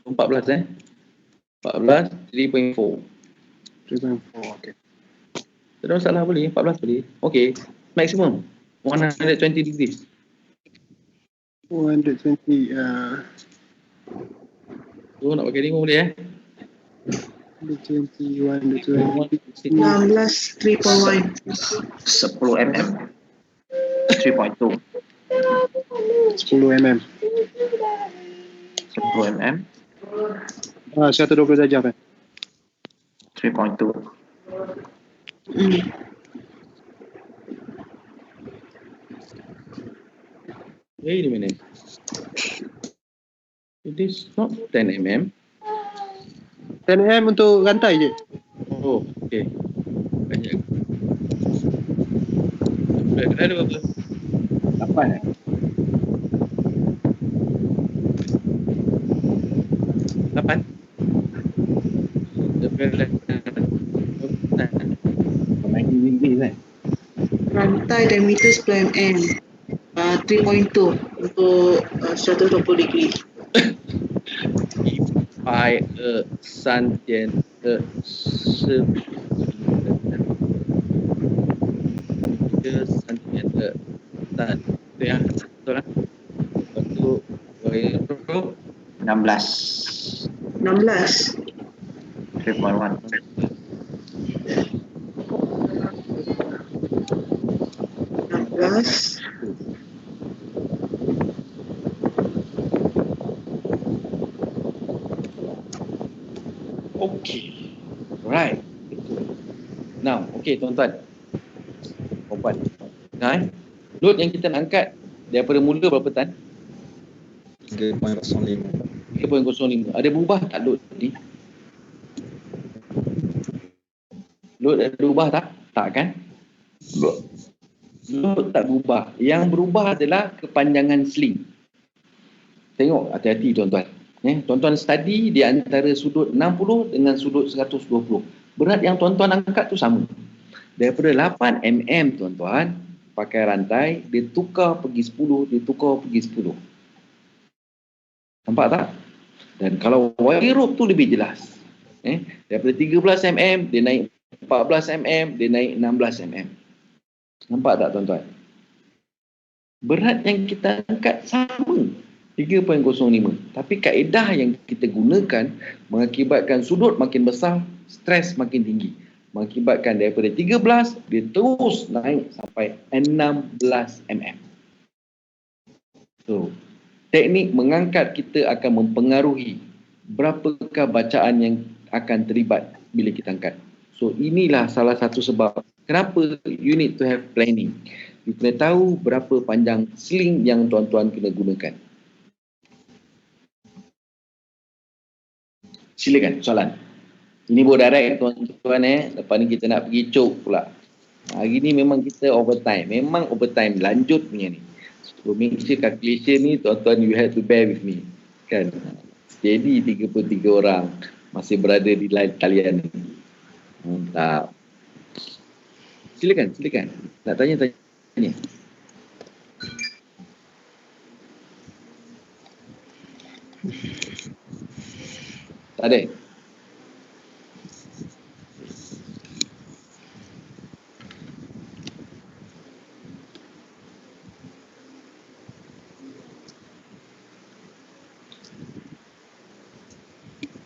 14, 3.4. 3.4, okay. Tak ada masalah, boleh, 14 boleh. Okay, maximum 120 degrees. 120 So nak pakai 5 boleh 120 16, 3.1. 10 mm. 3.2. 10 mm. 10 mm. 120 darjah kan? 3.2. Wait a minute. It is not 10 mm. 10 mm untuk rantai je. Oh, okay. Banyak. Ada berapa? 8 8. Rantai diameter 10 mm. 3.2 untuk 120 degree. Pi sentimeter sentimeter tan. Itu yang betul lah. Lepas tu wire rope 16. 16. 3.1. Okay. Right. Now, okay tuan-tuan. Puan-puan. Nah, load yang kita nak angkat daripada mula berapa tan? 3.05. 3.05. Ada berubah tak load ni? Load ada berubah tak? Tak kan? Load tak berubah. Yang berubah adalah kepanjangan sling. Tengok, hati-hati tuan-tuan. Tuan-tuan study di antara sudut 60 dengan sudut 120. Berat yang tuan-tuan angkat tu sama. Daripada 8 mm tuan-tuan, pakai rantai, dia tukar pergi 10, dia tukar pergi 10. Nampak tak? Dan kalau wire rope tu lebih jelas. Daripada 13 mm, dia naik 14 mm, dia naik 16 mm. Nampak tak tuan-tuan? Berat yang kita angkat sama. 3.05. Tapi kaedah yang kita gunakan mengakibatkan sudut makin besar, stres makin tinggi. Mengakibatkan daripada 13, dia terus naik sampai 16 mm. So, teknik mengangkat kita akan mempengaruhi berapakah bacaan yang akan terlibat bila kita angkat. So, inilah salah satu sebab kenapa you need to have planning. You kena tahu berapa panjang sling yang tuan-tuan kena gunakan. Silakan soalan. Ini boleh direct tuan-tuan Lepas ni kita nak pergi cok pula. Hari ni memang kita overtime. Memang overtime. Lanjut punya ni. So make sure calculation ni tuan-tuan you have to bear with me. Kan? Jadi 33 orang masih berada di line talian ni. Mantap. Silakan. Nak tanya. Tak ada.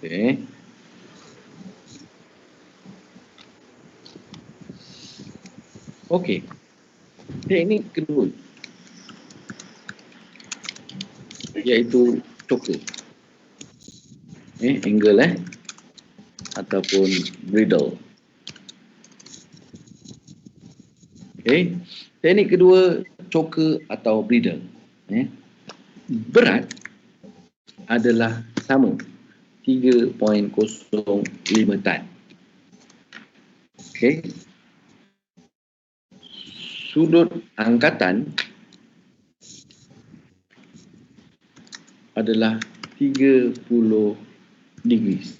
Okay. Okay. Teknik kedua iaitu choker. Angle ataupun bridle. Teknik kedua choker atau bridle. Berat adalah sama 3.05 tan. Sudut angkatan adalah 30 degrees.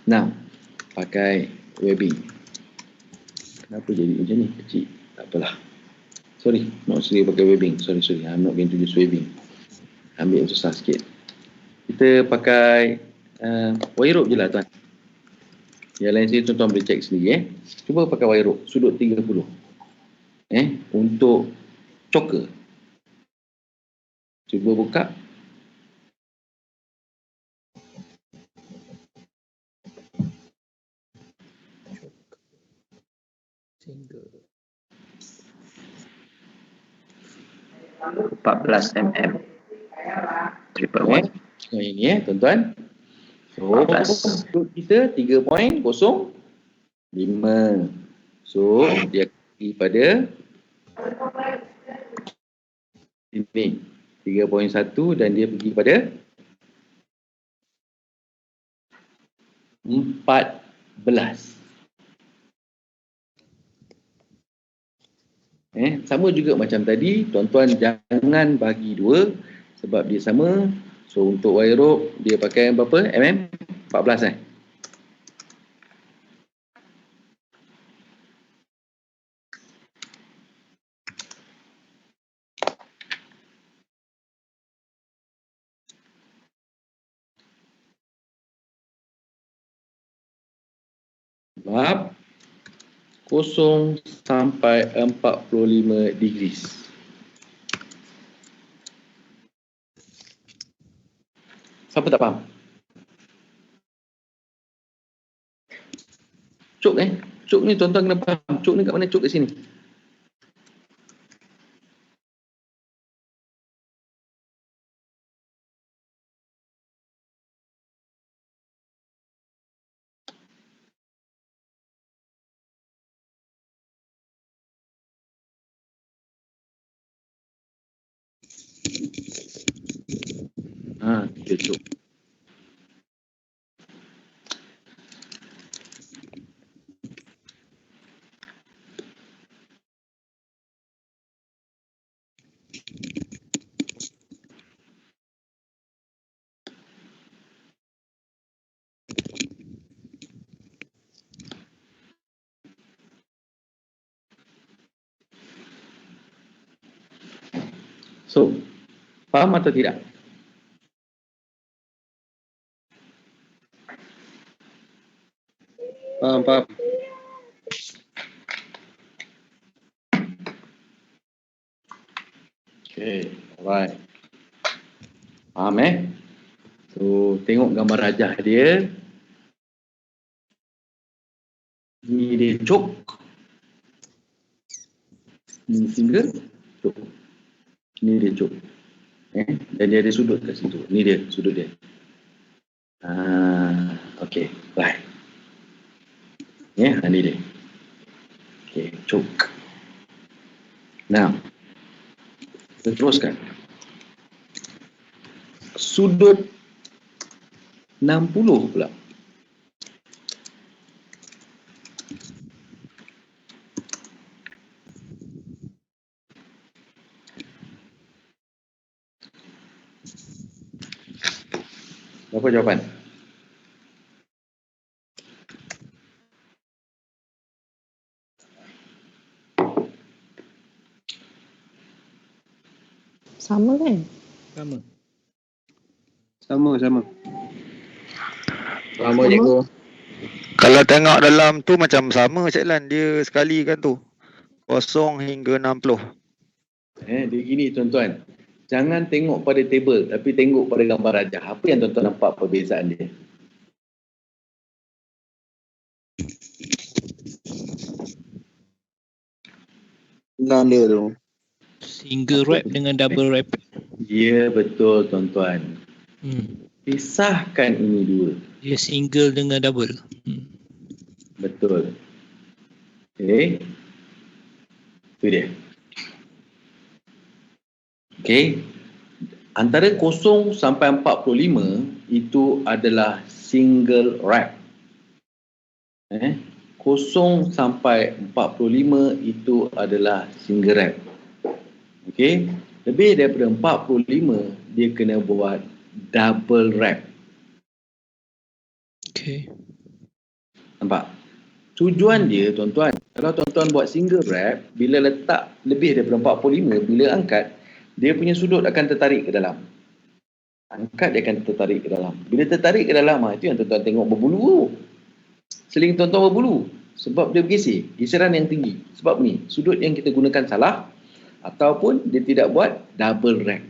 Now, pakai webbing. Kenapa jadi macam ni? Kecil. Tak apalah. Sorry, not serius pakai webbing. Sorry. I'm not going to use webbing. Ambil yang susah sikit. Kita pakai wire rope je lah tuan. Yang lain sini tuan-tuan boleh check sendiri. Cuba pakai wire rope. Sudut 30. Untuk choker. Cuba buka. Single. 14 mm. Triple one. Ini tuan-tuan. So, sudut kita 3.05. So, dia pergi pada ini 3.1 dan dia pergi pada 14. Sama juga macam tadi, tuan-tuan jangan bagi dua sebab dia sama. So untuk wire rope dia pakai berapa mm? 14 Bab 0 sampai 45 degrees. Siapa tak faham? Cuk Cuk ni tuan-tuan kena faham. Cuk ni kat mana? Cuk kat sini. Dia cuk. So, faham atau tidak? Faham. Okay, alright. Faham So, tengok gambar rajah dia. Ni dia cuk. Ni single cuk. Ni dia cuk. Dan dia ada sudut kat situ. Ni dia sudut dia. Okay, right. Ni dia. Okay, cuk. Now, kita teruskan. Sudut 60 pula. Apa jawapan? Sama kan? Sama. Sama cikgu. Kalau tengok dalam tu macam sama Cik Lan, dia sekali kan tu. 0 hingga 60. Dia gini tuan-tuan. Jangan tengok pada table tapi tengok pada gambar rajah. Apa yang tuan-tuan nampak perbezaan dia? Senang dia tu. Single wrap dengan double wrap. Ya, betul tuan-tuan. Pisahkan ini dua. Dia single dengan double. Betul. Okey. Itu dia. Okey. Antara 0 sampai 45 itu adalah single wrap. 0 sampai 45 itu adalah single wrap. Okey. Lebih daripada 45 dia kena buat double wrap. Okey. Nampak? Tujuan dia tuan-tuan, kalau tuan-tuan buat single wrap, bila letak lebih daripada 45, bila angkat, dia punya sudut akan tertarik ke dalam. Angkat dia akan tertarik ke dalam. Bila tertarik ke dalam, itu yang tuan-tuan tengok berbulu. Seling tuan-tuan berbulu. Sebab dia bergeser. Geseran yang tinggi. Sebab ni, sudut yang kita gunakan salah. Ataupun dia tidak buat double wrap.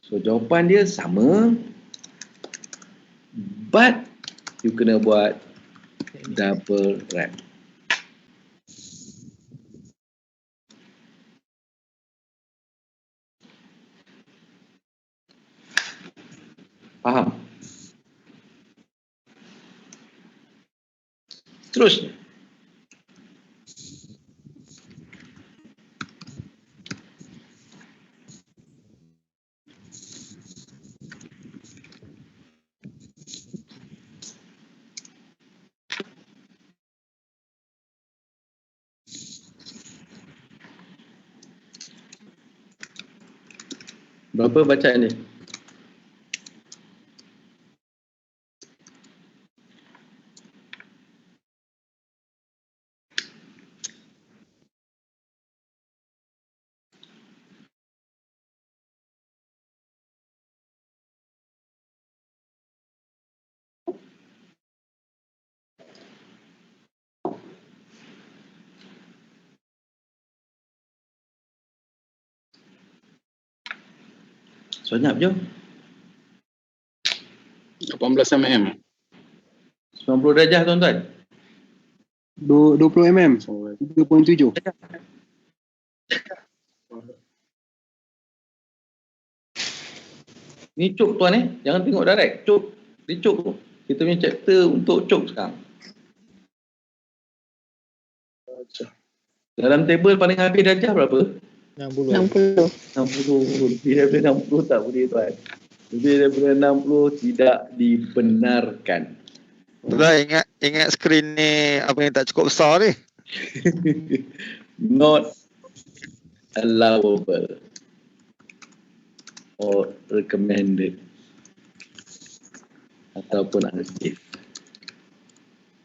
So jawapan dia sama. But you kena buat double wrap. Faham? Seterusnya. Berapa bacaan dia? Sebanyak je. 18 mm. 90 darjah tuan-tuan. 20 mm. 3.7. Ni cuk tuan jangan tengok direct. Cuk. Dia cuk tu. Kita punya chapter untuk cuk sekarang. Dalam table paling habis darjah berapa? 60. 60. Lebih daripada 60 tak boleh tuan. Lebih daripada 60 tidak dibenarkan. Dah ingat skrin ni apa yang tak cukup besar ni. Not allowable or recommended ataupun unsafe.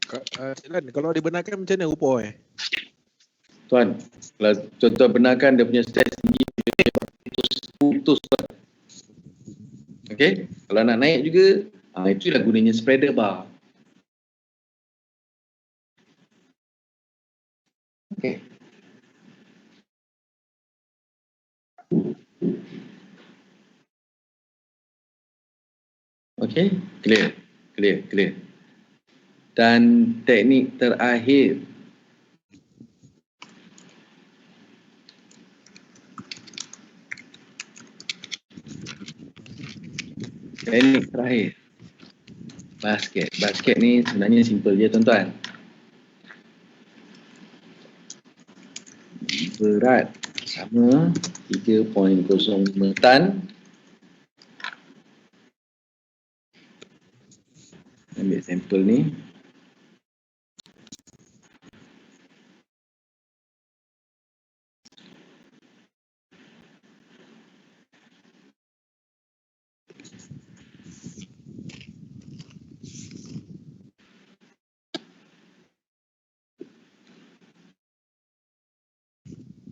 Kalau dibenarkan macam mana rupa Tuan, kalau tuan-tuan benarkan dia punya stress tinggi, dia putus tuan. Okey, kalau nak naik juga, itulah gunanya spreader bar. Okey. Okey, clear. Dan teknik terakhir. Teknik terakhir. Basket ni sebenarnya simple je tuan-tuan. Berat sama 3.05 tan. Ambil sampel ni.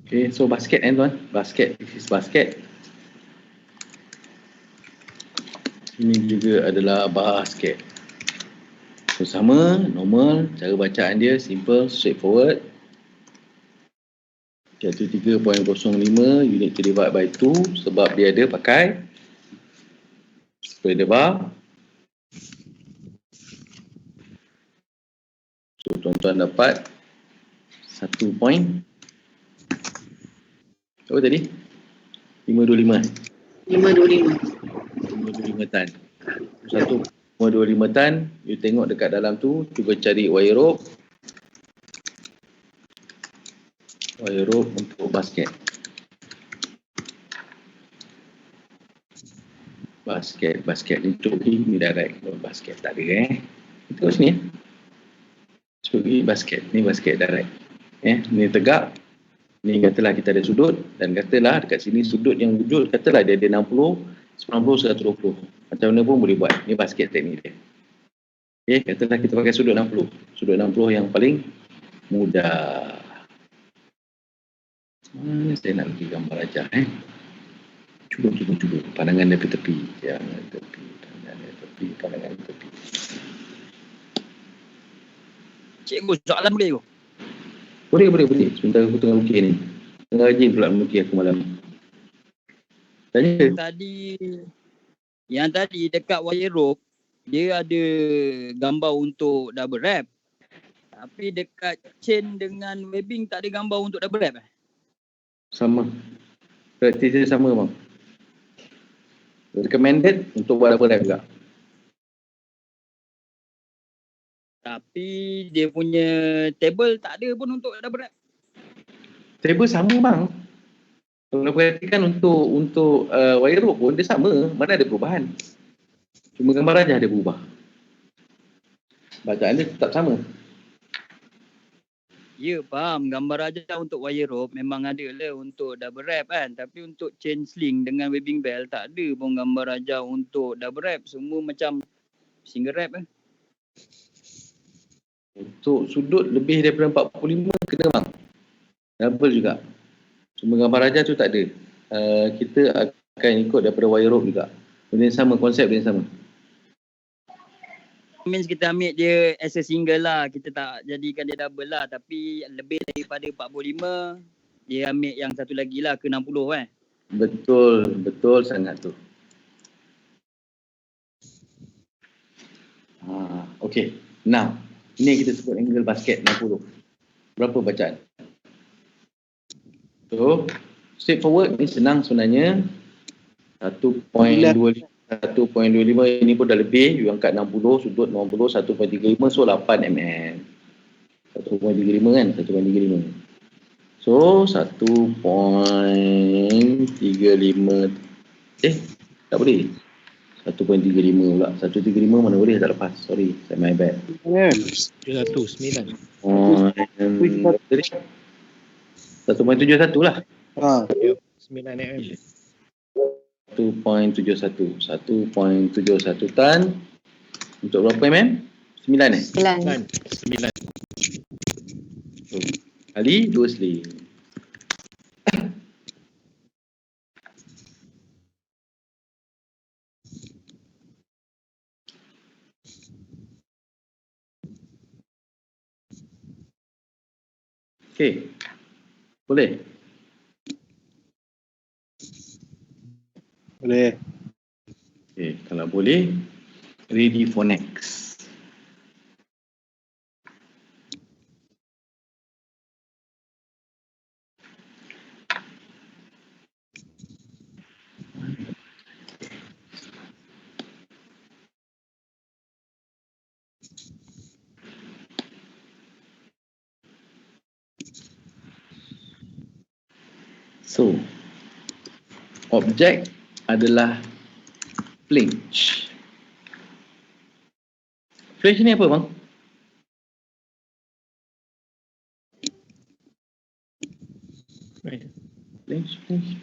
Okay, so basket tuan. Basket, this is basket. Ini juga adalah basket. So sama, normal, cara bacaan dia simple, straightforward. Iaitu 3.05 unit to divide by 2 sebab dia ada pakai spreader bar. So tuan-tuan dapat 1 point. Apa tadi? 525. 525 tan. 1.25 tan. You tengok dekat dalam tu, cuba cari wire rope. Wire rope untuk basket. Basket ni cubi ni direct. Basket tak ada Tengok sini cubi basket. Ni basket direct. Ni tegak. Ni katalah kita ada sudut dan katalah dekat sini sudut yang wujud katalah dia ada 60, 90, 120. Macam mana pun boleh buat. Ni basket teknik dia. Katalah kita pakai sudut 60. Sudut 60 yang paling mudah. Saya nak bagi gambar aja. Cuba. Pandangan dari tepi. Jangan tepi. Pandangan tepi. Cikgu, soalan boleh ke? Boleh. Sebentar aku tengah lukis ni. Tengah rajin pula melukis aku malam ni. Tanya. Yang tadi dekat wire rope, dia ada gambar untuk double wrap. Tapi dekat chain dengan webbing tak ada gambar untuk double wrap. Sama. Praktis dia sama bang. Recommended untuk buat double wrap juga. Tapi dia punya table tak ada pun untuk double wrap. Table sama bang. Kalau perhatikan untuk wire rope pun dia sama. Mana ada perubahan. Cuma gambar aja ada berubah. Bacaan dia tetap sama. Ya, faham. Gambar aja untuk wire rope memang ada lah untuk double wrap kan. Tapi untuk chain sling dengan webbing belt tak ada pun gambar aja untuk double wrap. Semua macam single wrap kan. Untuk sudut lebih daripada 45 kena bang. Double juga. Cuma gambar aja tu tak ada. Kita akan ikut daripada wire rope juga. Benda yang sama, konsep dia yang sama. Means kita ambil dia as a single lah. Kita tak jadikan dia double lah. Tapi lebih daripada 45, dia ambil yang satu lagi lah ke 60 kan. Betul sangat tu. Okay. Now, ini kita sebut angle basket 60. Berapa bacaan? So, straightforward ni senang sebenarnya. 1.25 ini pun dah lebih. You angkat 60, sudut 90, 1.35, so 8 mm. 1.35 kan? 1.35. So, 1.35. Tak boleh. 1.35 pula. 1.35 mana boleh, tak lepas. Sorry, my bad. 109. 1.71 lah. 9 mm. 1.71 tan untuk berapa mm? 9 9 kali 2 sling. Okey. Boleh? Boleh. Okay, kalau boleh, ready for next. So, objek adalah flange. Flange ni apa bang?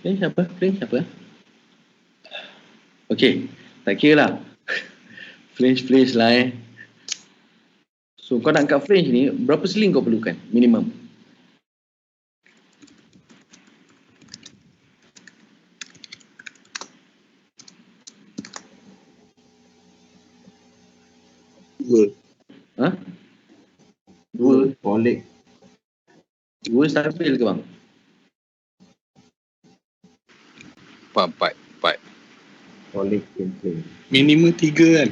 Flange apa? Flange apa? Okey, tak kira lah. Flange lah So kau nak angkat flange ni, berapa sling kau perlukan? Minimum. Dua. Boleh. Dua stabil ke bang? Empat. Oleh cancel. Minimum 3 kan?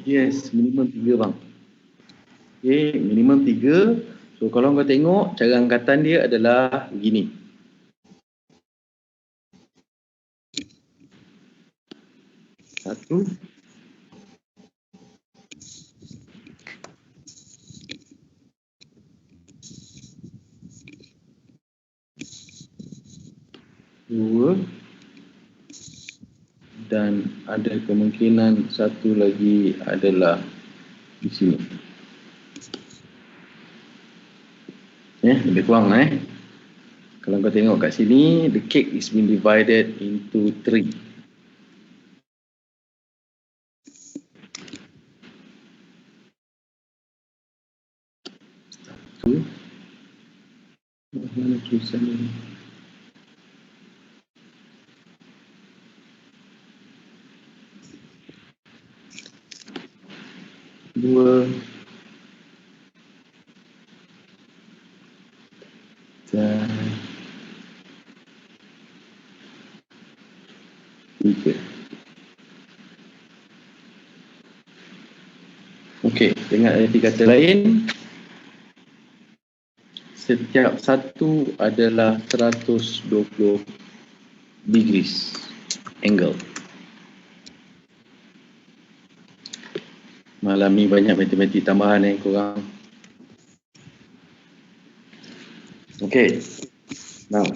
Yes, minimum 3 bang. Okay, minimum 3. So kalau kau tengok cara angkatan dia adalah begini. Satu. Dua. Dan ada kemungkinan satu lagi adalah di sini. Lebih kurang Kalau kau tengok kat sini, the cake is been divided into 3. Satu. Mana tulisan ini? Dua. Dan 3. Okey, dengan arti kata lain, setiap satu adalah 120 degrees angle. Malam ni banyak matematik tambahan korang. Okay. Now,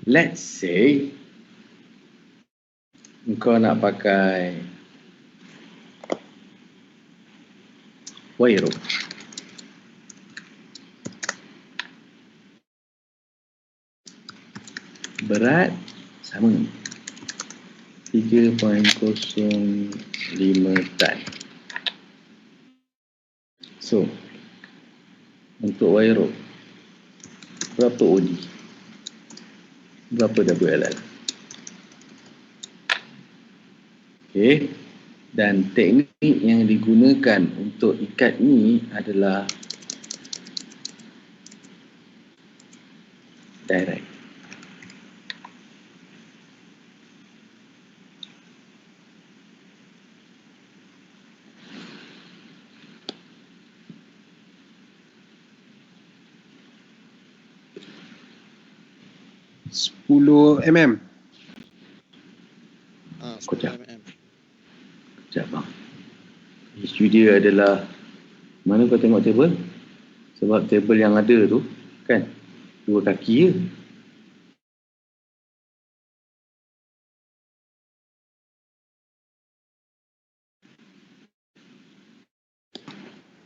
let's say kau nak pakai wire rope. Berat sama 3.05 tan. So, untuk wire rope berapa OD? Berapa WLL? Okey. Dan teknik yang digunakan untuk ikat ni adalah direct. mm. Kejap bang. Isu dia adalah, mana kau tengok table? Sebab table yang ada tu kan 2 kaki je.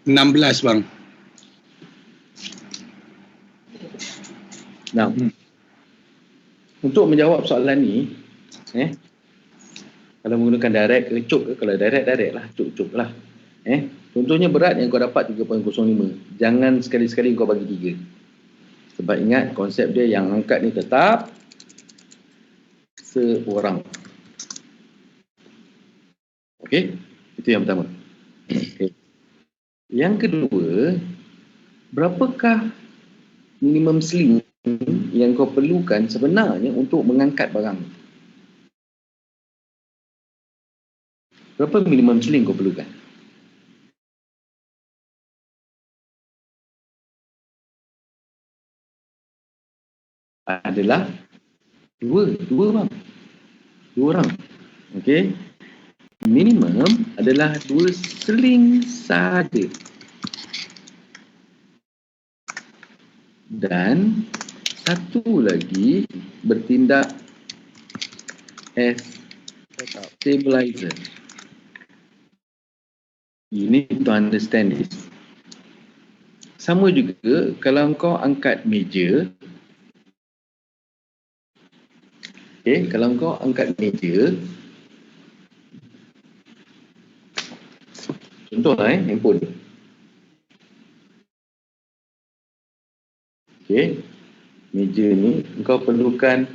$16 bang. Nah, untuk menjawab soalan ni, kalau menggunakan direct ke cuk ke? Kalau direct lah, cuk lah. Contohnya berat yang kau dapat 3.05. Jangan sekali-sekali kau bagi 3. Sebab ingat konsep dia yang angkat ni tetap seorang. Okey, itu yang pertama. Okay. Yang kedua, berapakah minimum sling yang kau perlukan sebenarnya untuk mengangkat barang? Berapa minimum sling kau perlukan? Adalah dua bang. 2 orang. Okey. Minimum adalah 2 sling sahaja. Dan satu lagi bertindak as stabilizer. You need to understand this. Sama juga kalau kau angkat meja. Kalau kau angkat meja, contohlah handphone. Meja ni kau perlukan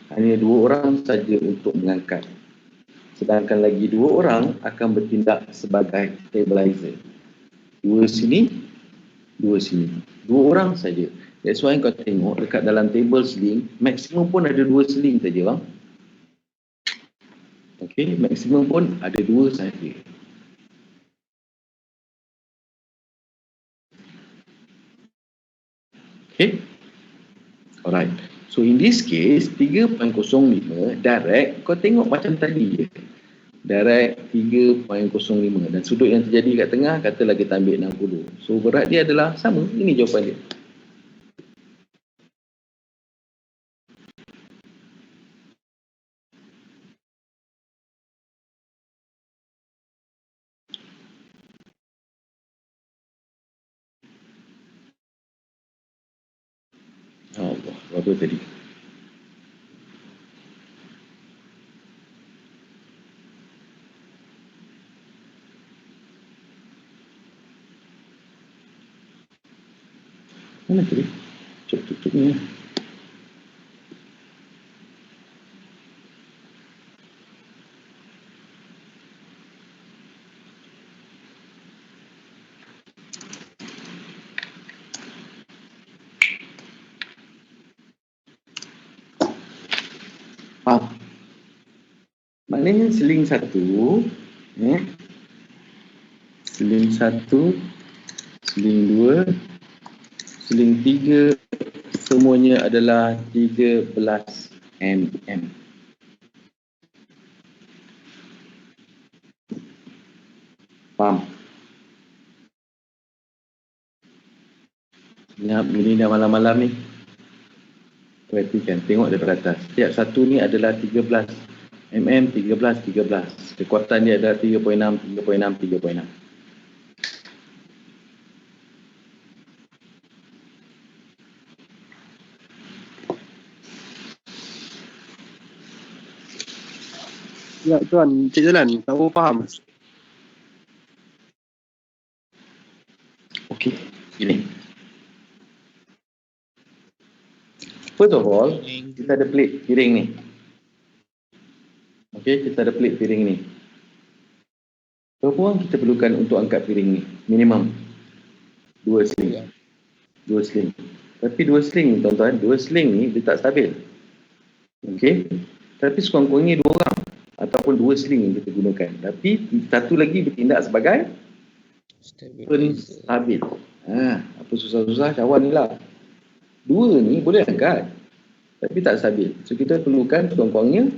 hanya 2 orang saja untuk mengangkat. Sedangkan lagi 2 orang akan bertindak sebagai stabilizer. 2 sini, 2 sini. 2 orang saja. That's why kau tengok dekat dalam table sling, maksimum pun ada 2 sling saja bang. Okey, maksimum pun ada 2 saja. Okay. Alright. So in this case 3.05 direct, kau tengok macam tadi je. Direct 3.05 dan sudut yang terjadi kat tengah katalah kita ambil 60. So berat dia adalah sama. Ini jawapan dia. Allah, berapa tadi? Mana tadi? Cuk ni. Faham? Maknanya seling 1, seling 1, seling 2, seling 3 semuanya adalah 13 mm. Faham? Senyap ini dah malam-malam ni. Perhatikan, tengok daripada atas. Setiap satu ni adalah 13 mm, 13. Kekuatan dia adalah 3.6. Ya tuan, Cik Jalan, tahu faham? Okey, gini. First of all, kita ada plate piring ni. Okey, kita ada plate piring ni. Berapa orang kita perlukan untuk angkat piring ni? Minimum 2 sling. 2 sling. Tapi 2 sling ni tuan-tuan, 2 sling ni dia tak stabil. Okey. Tapi sekurang-kurangnya 2 orang ataupun 2 sling yang kita gunakan. Tapi satu lagi bertindak sebagai penstabil. Apa susah-susah cawan ni lah. 2 ni boleh angkat tapi tak stabil. So kita perlukan sekurang-kurangnya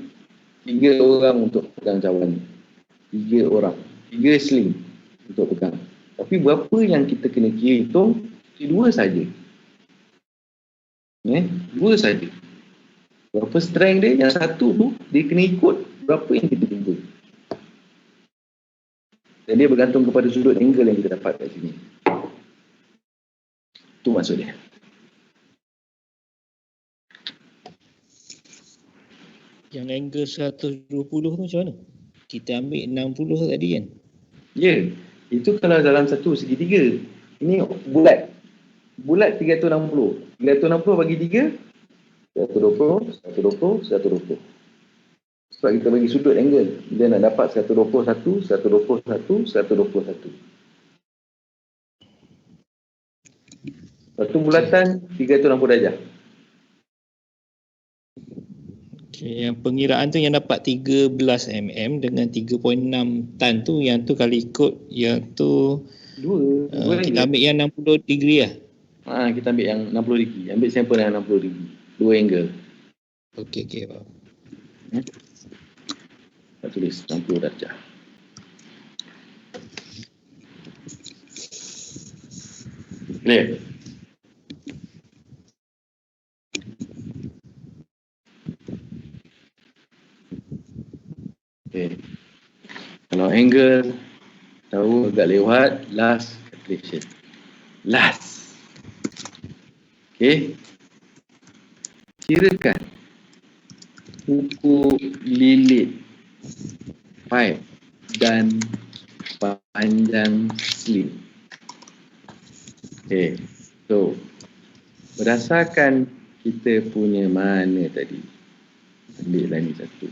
3 orang untuk pegang cawan ni. 3 orang. 3 sling untuk pegang. Tapi berapa yang kita kena kira hitung? 2 saja. 2 saja. Berapa strength dia? Yang satu tu dia kena ikut berapa yang kita jumpa. Dan dia bergantung kepada sudut angle yang kita dapat kat sini. Itu maksud dia. Yang angle 120 tu macam mana? Kita ambil 60 tadi kan? Ya, itu kalau dalam satu segitiga. Ini bulat. Bulat 360. 360 bagi 3, 120, 120, 120. Sebab kita bagi sudut angle. Dia nak dapat 121, 121, 121. Satu bulatan 360 darjah. Okay, yang pengiraan tu yang dapat 13 mm dengan 3.6 tan tu, yang tu kalau ikut yang tu kita ambil yang 60 degree lah. Kita ambil yang 60 degree. Ambil sampel yang 60 degree. 2 angle. Okey, faham. Kita tulis 60 darjah. Clear? Okay. Kalau angle tahu agak lewat, last calculation. Last. Okay. Kirakan kuku lilit pipe dan panjang sling. Okay. So, berdasarkan kita punya mana tadi? Ambil lah ni satu.